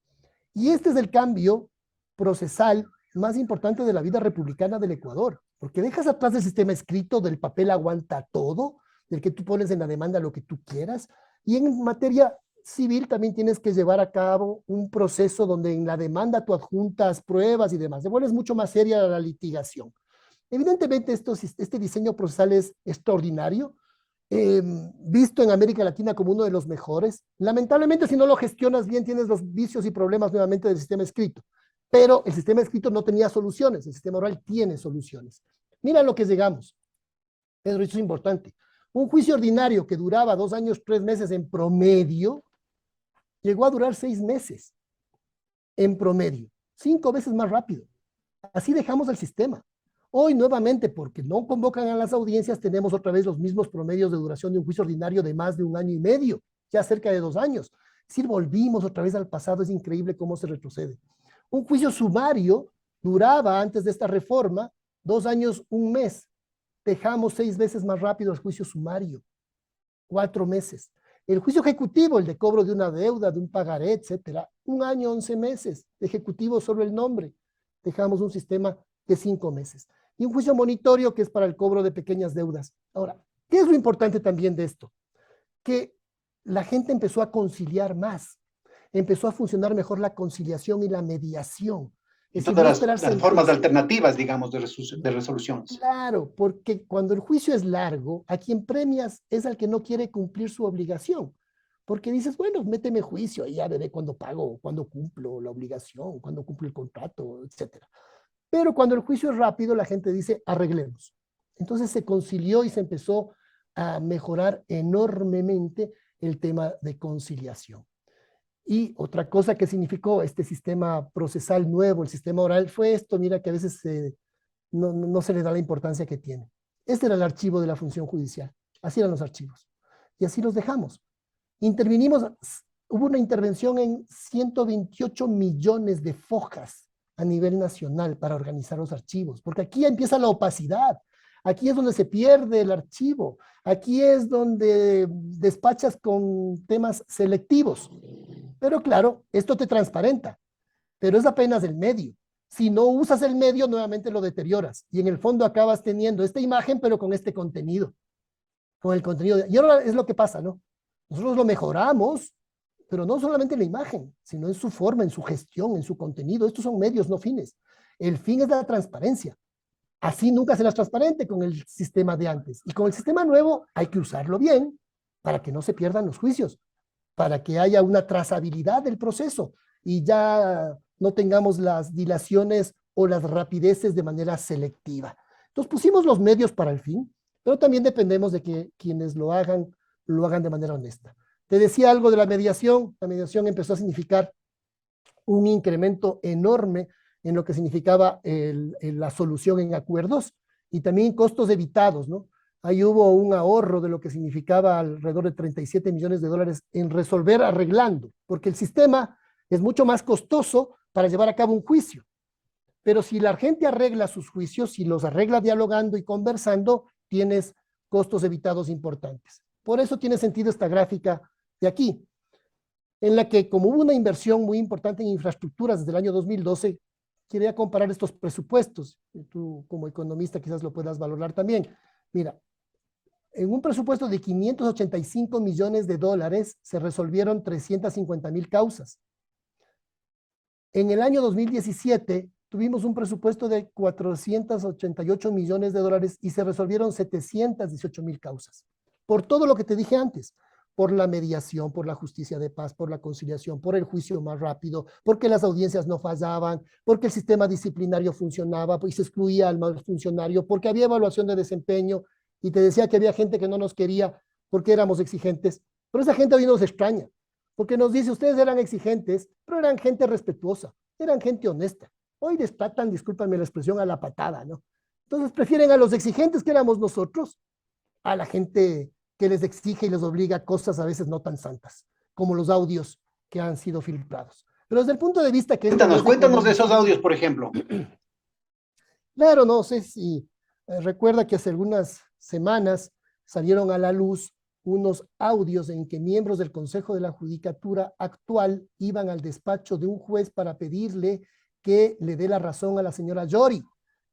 Speaker 4: Y este es el cambio procesal más importante de la vida republicana del Ecuador, porque dejas atrás el sistema escrito del papel aguanta todo, del que tú pones en la demanda lo que tú quieras, y en materia civil también tienes que llevar a cabo un proceso donde en la demanda tú adjuntas pruebas y demás, de vuelves mucho más seria la litigación. Evidentemente este diseño procesal es extraordinario, visto en América Latina como uno de los mejores. Lamentablemente, si no lo gestionas bien, tienes los vicios y problemas nuevamente del sistema escrito. Pero el sistema escrito no tenía soluciones, el sistema oral tiene soluciones. Mira lo que llegamos. Pedro, esto es importante. Un juicio ordinario que duraba 2 años, 3 meses en promedio, llegó a durar 6 meses en promedio, 5 veces más rápido. Así dejamos el sistema. Hoy nuevamente, porque no convocan a las audiencias, tenemos otra vez los mismos promedios de duración de un juicio ordinario de más de 1 año y medio, ya cerca de 2 años. Es decir, volvimos otra vez al pasado, es increíble cómo se retrocede. Un juicio sumario duraba antes de esta reforma 2 años, 1 mes. Dejamos 6 veces más rápido el juicio sumario, 4 meses. El juicio ejecutivo, el de cobro de una deuda, de un pagaré, etcétera, 1 año, 11 meses. De ejecutivo solo el nombre. Dejamos un sistema de 5 meses. Y un juicio monitorio que es para el cobro de pequeñas deudas. Ahora, ¿qué es lo importante también de esto? Que la gente empezó a conciliar más. Empezó a funcionar mejor la conciliación y la mediación.
Speaker 3: Y todas las formas alternativas, digamos, de resoluciones.
Speaker 4: Claro, porque cuando el juicio es largo, a quien premias es al que no quiere cumplir su obligación. Porque dices, bueno, méteme juicio y ya veré cuándo pago, cuándo cumplo la obligación, cuándo cumplo el contrato, etcétera. Pero cuando el juicio es rápido, la gente dice, arreglemos. Entonces se concilió y se empezó a mejorar enormemente el tema de conciliación. Y otra cosa que significó este sistema procesal nuevo, el sistema oral, fue esto, mira que a veces no se le da la importancia que tiene. Este era el archivo de la función judicial, así eran los archivos. Y así los dejamos. Intervinimos, hubo una intervención en 128 millones de fojas a nivel nacional para organizar los archivos, porque aquí empieza la opacidad, aquí es donde se pierde el archivo, aquí es donde despachas con temas selectivos. Pero claro, esto te transparenta, pero es apenas el medio. Si no usas el medio, nuevamente lo deterioras, y en el fondo acabas teniendo esta imagen, pero con este contenido, con el contenido. Y ahora es lo que pasa, ¿no? Nosotros lo mejoramos, pero no solamente en la imagen, sino en su forma, en su gestión, en su contenido. Estos son medios, no fines. El fin es la transparencia. Así nunca serás transparente con el sistema de antes. Y con el sistema nuevo hay que usarlo bien para que no se pierdan los juicios, para que haya una trazabilidad del proceso y ya no tengamos las dilaciones o las rapideces de manera selectiva. Entonces pusimos los medios para el fin, pero también dependemos de que quienes lo hagan de manera honesta. Te decía algo de la mediación empezó a significar un incremento enorme en lo que significaba la solución en acuerdos y también costos evitados, ¿no? Ahí hubo un ahorro de lo que significaba alrededor de 37 millones de dólares en resolver arreglando, porque el sistema es mucho más costoso para llevar a cabo un juicio. Pero si la gente arregla sus juicios, si los arregla dialogando y conversando, tienes costos evitados importantes. Por eso tiene sentido esta gráfica de aquí, en la que como hubo una inversión muy importante en infraestructuras desde el año 2012, quería comparar estos presupuestos. Tú como economista quizás lo puedas valorar también. Mira, en un presupuesto de 585 millones de dólares se resolvieron 350,000 causas. En el año 2017 tuvimos un presupuesto de 488 millones de dólares y se resolvieron 718,000 causas. Por todo lo que te dije antes, por la mediación, por la justicia de paz, por la conciliación, por el juicio más rápido, porque las audiencias no fallaban, porque el sistema disciplinario funcionaba y se excluía al mal funcionario, porque había evaluación de desempeño y te decía que había gente que no nos quería porque éramos exigentes, pero esa gente hoy nos extraña, porque nos dice, ustedes eran exigentes, pero eran gente respetuosa, eran gente honesta. Hoy les tratan, discúlpame la expresión, a la patada, ¿no? Entonces prefieren a los exigentes que éramos nosotros, a la gente que les exige y les obliga cosas a veces no tan santas, como los audios que han sido filtrados. Pero desde el punto de vista que...
Speaker 3: Cuéntanos de esos audios, por ejemplo.
Speaker 4: Claro, no sé si recuerda que hace algunas semanas salieron a la luz unos audios en que miembros del Consejo de la Judicatura actual iban al despacho de un juez para pedirle que le dé la razón a la señora Yori,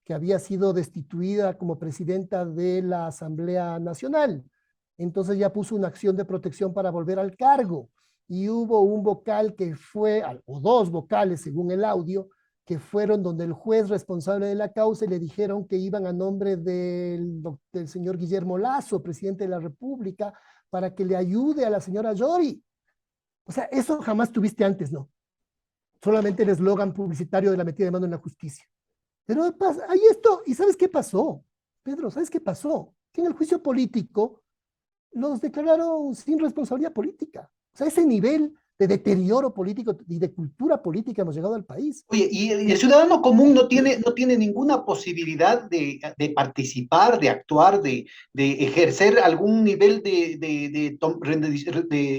Speaker 4: que había sido destituida como presidenta de la Asamblea Nacional. Entonces ya puso una acción de protección para volver al cargo. Y hubo un vocal que fue, o dos vocales según el audio, que fueron donde el juez responsable de la causa y le dijeron que iban a nombre del señor Guillermo Lasso, presidente de la República, para que le ayude a la señora Yori. O sea, eso jamás tuviste antes, ¿no? Solamente el eslogan publicitario de la metida de mano en la justicia. Pero hay esto, ¿y sabes qué pasó? Pedro, ¿sabes qué pasó? Que en el juicio político los declararon sin responsabilidad política. O sea, ese nivel de deterioro político y de cultura política hemos llegado al país.
Speaker 3: Oye, y el ciudadano común no tiene ninguna posibilidad de participar, de actuar, de ejercer algún nivel de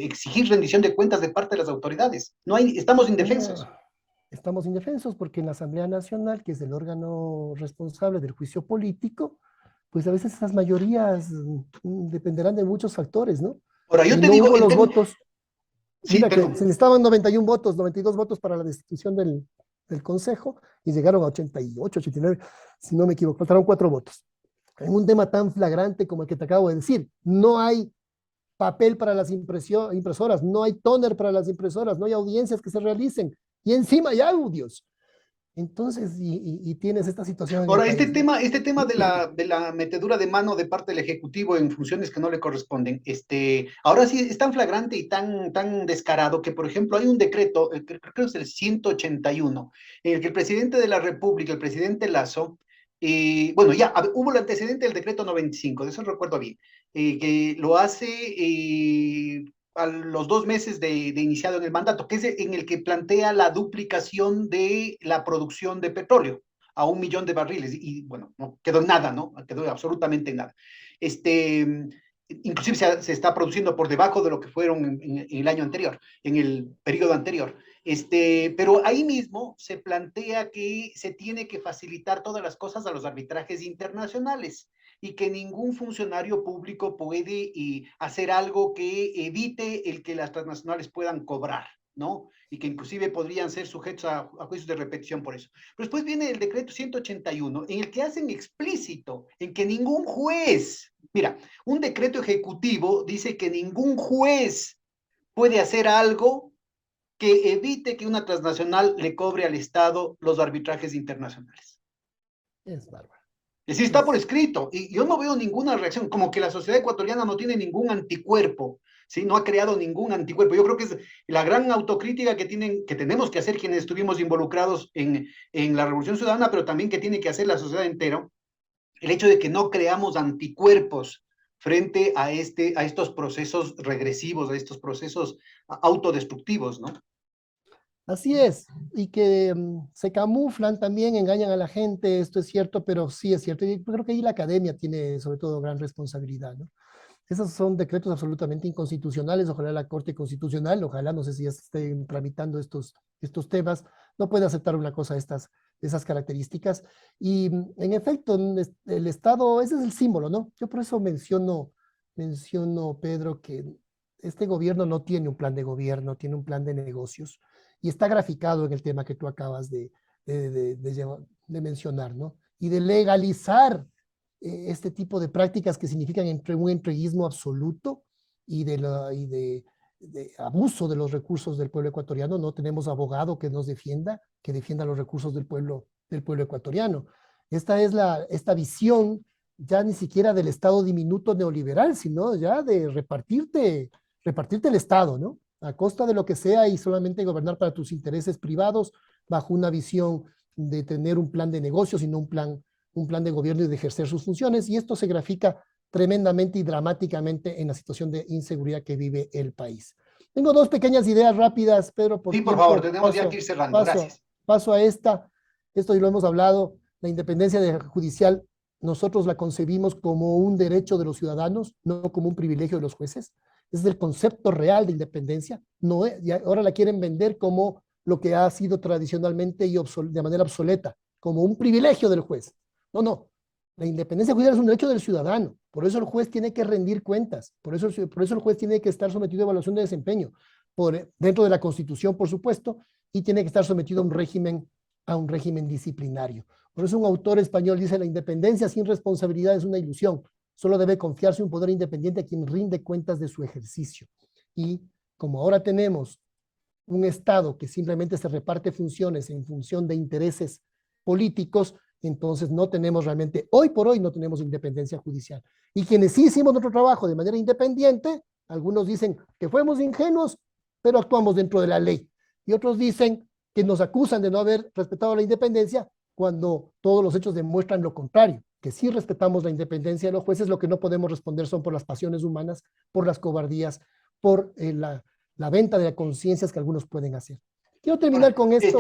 Speaker 3: exigir rendición de cuentas de parte de las autoridades. No hay, estamos indefensos.
Speaker 4: Estamos indefensos porque en la Asamblea Nacional, que es el órgano responsable del juicio político, pues a veces esas mayorías dependerán de muchos factores, ¿no?
Speaker 3: Ahora, yo
Speaker 4: Y
Speaker 3: te
Speaker 4: no
Speaker 3: digo,
Speaker 4: hubo los votos.
Speaker 3: sí,
Speaker 4: Mira que
Speaker 3: perdón.
Speaker 4: se necesitaban 91 votos, 92 votos para la destitución del Consejo y llegaron a 88, 89, si no me equivoco, faltaron 4 votos. En un tema tan flagrante como el que te acabo de decir, no hay papel para las impresoras, no hay tóner para las impresoras, no hay audiencias que se realicen y encima hay audios. Entonces, y tienes esta situación en el
Speaker 3: Ahora,
Speaker 4: país, ¿no?
Speaker 3: este tema de la metedura de mano de parte del Ejecutivo en funciones que no le corresponden, ahora sí es tan flagrante y tan descarado que, por ejemplo, hay un decreto, creo que es el 181, en el que el presidente de la República, el presidente Lasso, bueno, ya hubo el antecedente del decreto 95, de eso recuerdo bien, que lo hace a los 2 meses de iniciado en el mandato, que es en el que plantea la duplicación de la producción de petróleo a 1 millón de barriles, y bueno, no quedó en nada, ¿no? Quedó absolutamente en nada. Inclusive se está produciendo por debajo de lo que fueron en el año anterior, en el periodo anterior. Pero ahí mismo se plantea que se tiene que facilitar todas las cosas a los arbitrajes internacionales y que ningún funcionario público puede hacer algo que evite el que las transnacionales puedan cobrar, ¿no? Y que inclusive podrían ser sujetos a juicios de repetición por eso. Pero después viene el decreto 181, en el que hacen explícito en que ningún juez, mira, un decreto ejecutivo dice que ningún juez puede hacer algo que evite que una transnacional le cobre al Estado los arbitrajes internacionales.
Speaker 4: Es bárbaro.
Speaker 3: Es decir, está por escrito, y yo no veo ninguna reacción, como que la sociedad ecuatoriana no tiene ningún anticuerpo, ¿sí? No ha creado ningún anticuerpo. Yo creo que es la gran autocrítica que tenemos que hacer quienes estuvimos involucrados en la Revolución Ciudadana, pero también que tiene que hacer la sociedad entera, el hecho de que no creamos anticuerpos frente a estos procesos regresivos, a estos procesos autodestructivos, ¿no?
Speaker 4: Así es, y que se camuflan también, engañan a la gente, esto es cierto, pero sí es cierto, y creo que ahí la academia tiene sobre todo gran responsabilidad, ¿no? Esos son decretos absolutamente inconstitucionales, ojalá la Corte Constitucional, ojalá, no sé si ya se estén tramitando estos temas, no puede aceptar una cosa de esas características, y en efecto, el Estado, ese es el símbolo, ¿no? Yo por eso menciono, Pedro, que este gobierno no tiene un plan de gobierno, tiene un plan de negocios, y está graficado en el tema que tú acabas de mencionar, ¿no? Y de legalizar este tipo de prácticas que significan un entreguismo absoluto y de abuso de los recursos del pueblo ecuatoriano. No tenemos abogado que nos defienda, que defienda los recursos del pueblo ecuatoriano. Esta es esta visión ya ni siquiera del Estado diminuto neoliberal, sino ya de repartirte el Estado, ¿no? A costa de lo que sea y solamente gobernar para tus intereses privados bajo una visión de tener un plan de negocios y no un plan de gobierno y de ejercer sus funciones, y esto se grafica tremendamente y dramáticamente en la situación de inseguridad que vive el país. Tengo 2 pequeñas ideas rápidas, Pedro, por
Speaker 3: Sí, por
Speaker 4: tiempo,
Speaker 3: favor, tenemos ya que ir cerrando. Gracias.
Speaker 4: paso a esto y lo hemos hablado, la independencia judicial, nosotros la concebimos como un derecho de los ciudadanos, no como un privilegio de los jueces. Ese es el concepto real de independencia, no es, y ahora la quieren vender como lo que ha sido tradicionalmente y de manera obsoleta, como un privilegio del juez. No, no. La independencia judicial es un derecho del ciudadano. Por eso el juez tiene que rendir cuentas. Por eso el juez tiene que estar sometido a evaluación de desempeño. Dentro de la Constitución, por supuesto, y tiene que estar sometido a un régimen disciplinario. Por eso un autor español dice: la independencia sin responsabilidad es una ilusión. Solo debe confiarse un poder independiente a quien rinde cuentas de su ejercicio. Y como ahora tenemos un Estado que simplemente se reparte funciones en función de intereses políticos, entonces no tenemos realmente, hoy por hoy no tenemos independencia judicial. Y quienes sí hicimos nuestro trabajo de manera independiente, algunos dicen que fuimos ingenuos, pero actuamos dentro de la ley. Y otros dicen que nos acusan de no haber respetado la independencia, cuando todos los hechos demuestran lo contrario, que sí respetamos la independencia de los jueces. Lo que no podemos responder son por las pasiones humanas, por las cobardías, por la venta de conciencias que algunos pueden hacer. Quiero terminar con esto.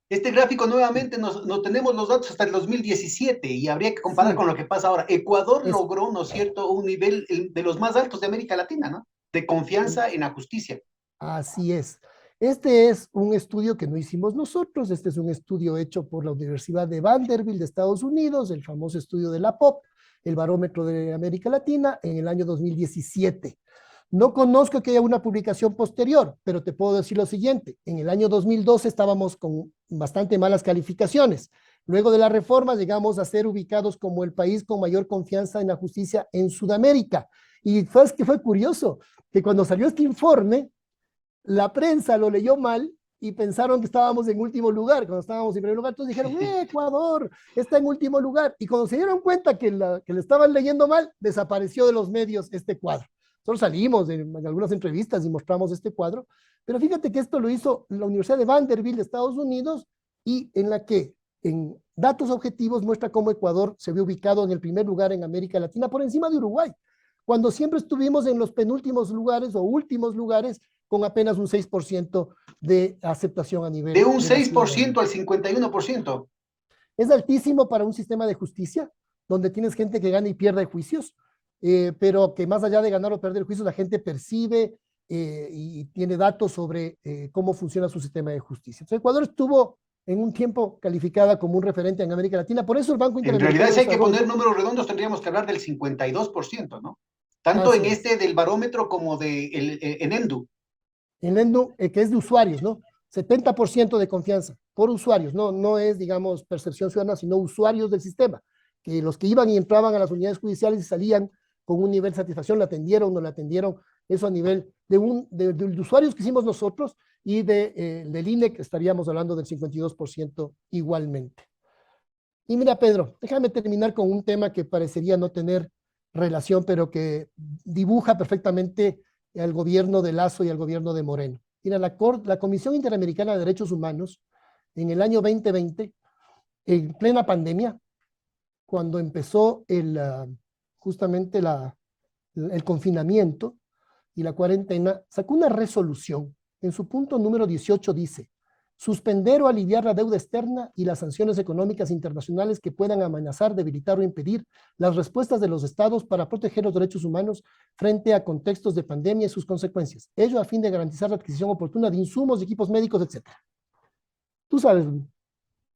Speaker 3: Este gráfico nuevamente no tenemos los datos hasta el 2017 y habría que comparar con lo que pasa ahora. Ecuador logró, ¿no es cierto?, un nivel de los más altos de América Latina, ¿no?, de confianza en la justicia.
Speaker 4: Así es. Este es un estudio que no hicimos nosotros. Este es un estudio hecho por la Universidad de Vanderbilt de Estados Unidos, el famoso estudio de la POP, el Barómetro de América Latina, en el año 2017. No conozco que haya una publicación posterior, pero te puedo decir lo siguiente: en el año 2012 estábamos con bastante malas calificaciones. Luego de la reforma llegamos a ser ubicados como el país con mayor confianza en la justicia en Sudamérica. Y sabes que fue curioso que cuando salió este informe, la prensa lo leyó mal y pensaron que estábamos en último lugar. Cuando estábamos en primer lugar, todos dijeron: Ecuador está en último lugar. Y cuando se dieron cuenta que le estaban leyendo mal, desapareció de los medios este cuadro. Nosotros salimos en algunas entrevistas y mostramos este cuadro, pero fíjate que esto lo hizo la Universidad de Vanderbilt de Estados Unidos, y en la que en datos objetivos muestra cómo Ecuador se ve ubicado en el primer lugar en América Latina, por encima de Uruguay, cuando siempre estuvimos en los penúltimos lugares o últimos lugares, con apenas un 6% de aceptación a nivel.
Speaker 3: De un 6% al 51%.
Speaker 4: Es altísimo para un sistema de justicia, donde tienes gente que gana y pierde juicios, pero que más allá de ganar o perder juicios, la gente percibe y tiene datos sobre cómo funciona su sistema de justicia. Entonces, Ecuador estuvo en un tiempo calificada como un referente en América Latina. Por eso el Banco Interamericano...
Speaker 3: En realidad, si hay que poner números redondos, tendríamos que hablar del 52%, ¿no? Tanto en este del barómetro como en ENDU.
Speaker 4: En ENDU, que es de usuarios, ¿no? 70% de confianza por usuarios, no es, digamos, percepción ciudadana, sino usuarios del sistema, que los que iban y entraban a las unidades judiciales y salían con un nivel de satisfacción, la atendieron, no la atendieron, eso a nivel de usuarios que hicimos nosotros, y del INE, que estaríamos hablando del 52% igualmente. Y mira, Pedro, déjame terminar con un tema que parecería no tener relación, pero que dibuja perfectamente al gobierno de Lasso y al gobierno de Moreno. Mira, la Comisión Interamericana de Derechos Humanos, en el año 2020, en plena pandemia, cuando empezó justamente el confinamiento y la cuarentena, sacó una resolución. En su punto número 18 dice: suspender o aliviar la deuda externa y las sanciones económicas internacionales que puedan amenazar, debilitar o impedir las respuestas de los estados para proteger los derechos humanos frente a contextos de pandemia y sus consecuencias. Ello a fin de garantizar la adquisición oportuna de insumos, equipos médicos, etc. Tú sabes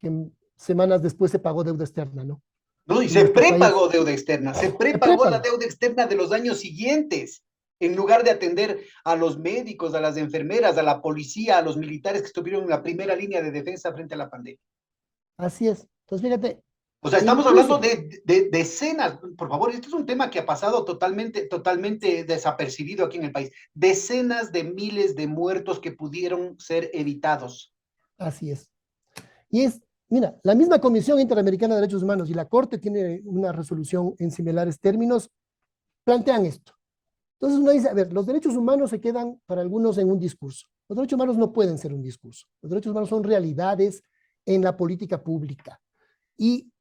Speaker 4: que semanas después se pagó deuda externa, ¿no?
Speaker 3: No, y se prepagó deuda externa, se prepagó la deuda externa de los años siguientes, en lugar de atender a los médicos, a las enfermeras, a la policía, a los militares que estuvieron en la primera línea de defensa frente a la pandemia.
Speaker 4: Así es. Entonces, fíjate.
Speaker 3: O sea, estamos hablando de decenas, por favor, este es un tema que ha pasado totalmente desapercibido aquí en el país. Decenas de miles de muertos que pudieron ser evitados.
Speaker 4: Así es. Mira, la misma Comisión Interamericana de Derechos Humanos y la Corte tiene una resolución en similares términos, plantean esto. Entonces uno dice, a ver, los derechos humanos se quedan para algunos en un discurso. Los derechos humanos no pueden ser un discurso. Los derechos humanos son realidades en la política pública. Y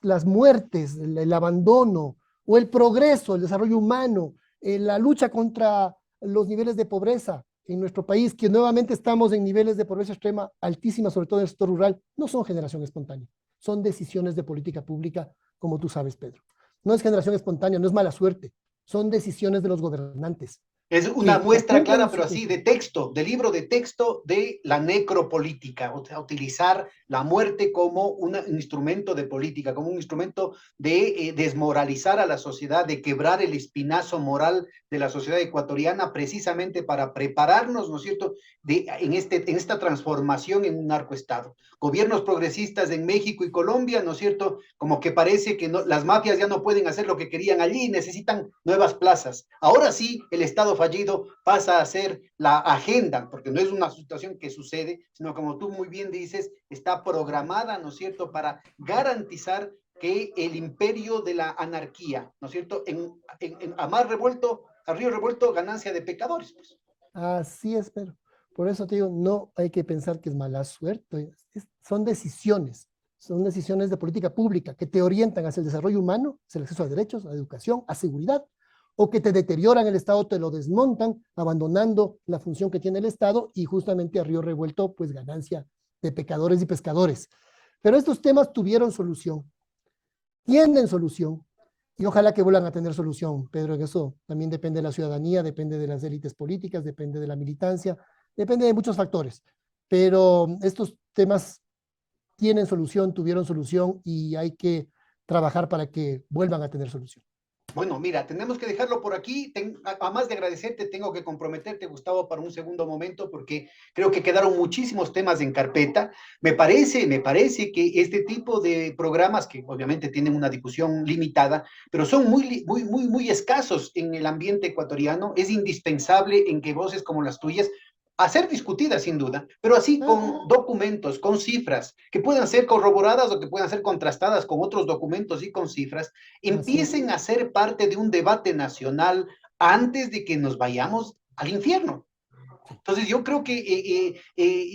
Speaker 4: las muertes, el abandono o el progreso, el desarrollo humano, la lucha contra los niveles de pobreza en nuestro país, que nuevamente estamos en niveles de pobreza extrema altísima, sobre todo en el sector rural, no son generación espontánea, son decisiones de política pública, como tú sabes, Pedro. No es generación espontánea, no es mala suerte, son decisiones de los gobernantes,
Speaker 3: Es una
Speaker 4: que
Speaker 3: muestra
Speaker 4: cumplan
Speaker 3: clara,
Speaker 4: su
Speaker 3: pero así, de texto, de libro de texto de la necropolítica, o sea, utilizar la muerte como un instrumento de política, como un instrumento de desmoralizar a la sociedad, de quebrar el espinazo moral de la sociedad ecuatoriana, precisamente para prepararnos, ¿no es cierto?, en esta transformación en un narcoestado. Gobiernos progresistas en México y Colombia, ¿no es cierto?, como que parece que no, las mafias ya no pueden hacer lo que querían allí, necesitan nuevas plazas. Ahora sí, el Estado fallido pasa a ser la agenda, porque no es una situación que sucede, sino como tú muy bien dices, está programada, ¿no es cierto?, para garantizar que el imperio de la anarquía, ¿no es cierto?, a mar revuelto, a río revuelto, ganancia de pecadores, pues.
Speaker 4: Así es, pero por eso te digo, no hay que pensar que es mala suerte, son decisiones de política pública que te orientan hacia el desarrollo humano, hacia el acceso a derechos, a educación, a seguridad, o que te deterioran el Estado, te lo desmontan, abandonando la función que tiene el Estado y justamente a río revuelto, pues ganancia de pecadores y pescadores. Pero estos temas tuvieron solución, tienen solución, y ojalá que vuelvan a tener solución, Pedro, en eso también depende de la ciudadanía, depende de las élites políticas, depende de la militancia, depende de muchos factores, pero estos temas tienen solución, tuvieron solución y hay que trabajar para que vuelvan a tener solución.
Speaker 3: Bueno, mira, tenemos que dejarlo por aquí. Además de agradecerte, tengo que comprometerte, Gustavo, para un segundo momento, porque creo que quedaron muchísimos temas en carpeta. Me parece que este tipo de programas, que obviamente tienen una difusión limitada, pero son muy escasos en el ambiente ecuatoriano, es indispensable en que voces como las tuyas a ser discutidas sin duda, pero así con documentos, con cifras, que puedan ser corroboradas o que puedan ser contrastadas con otros documentos y con cifras, empiecen a ser parte de un debate nacional antes de que nos vayamos al infierno. Entonces yo creo que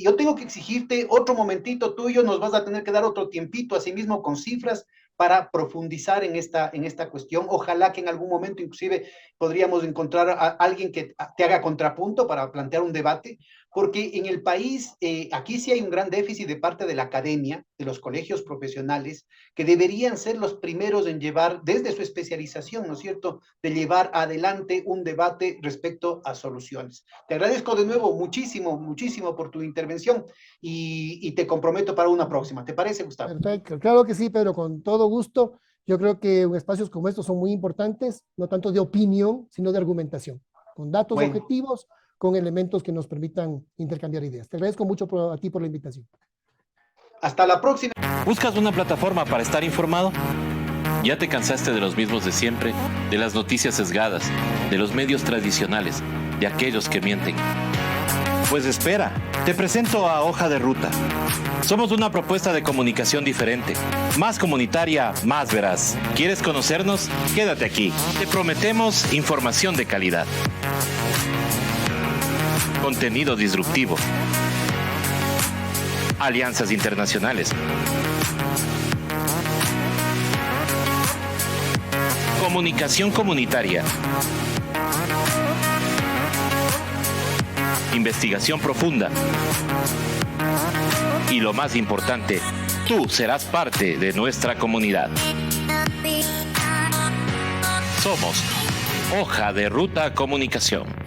Speaker 3: yo tengo que exigirte otro momentito tuyo, nos vas a tener que dar otro tiempito, así mismo con cifras, para profundizar en esta cuestión. Ojalá que en algún momento inclusive podríamos encontrar a alguien que te haga contrapunto para plantear un debate, porque en el país, aquí sí hay un gran déficit de parte de la academia, de los colegios profesionales, que deberían ser los primeros en llevar, desde su especialización, ¿no es cierto?, de llevar adelante un debate respecto a soluciones. Te agradezco de nuevo muchísimo por tu intervención y te comprometo para una próxima. ¿Te parece, Gustavo?
Speaker 4: Perfecto, claro que sí, Pedro, con todo gusto. Yo creo que espacios como estos son muy importantes, no tanto de opinión, sino de argumentación, con datos
Speaker 3: Bueno,
Speaker 4: objetivos, con elementos que nos permitan intercambiar ideas. Te agradezco mucho a ti por la invitación.
Speaker 3: hasta la próxima.
Speaker 5: ¿Buscas una plataforma para estar informado? ¿Ya te cansaste de los mismos de siempre, de las noticias sesgadas, de los medios tradicionales, de aquellos que mienten? Pues espera, te presento a Hoja de Ruta. Somos una propuesta de comunicación diferente, más comunitaria, más veraz. ¿Quieres conocernos? Quédate aquí. Te prometemos información de calidad, contenido disruptivo, alianzas internacionales, comunicación comunitaria, investigación profunda y lo más importante, tú serás parte de nuestra comunidad. Somos Hoja de Ruta Comunicación.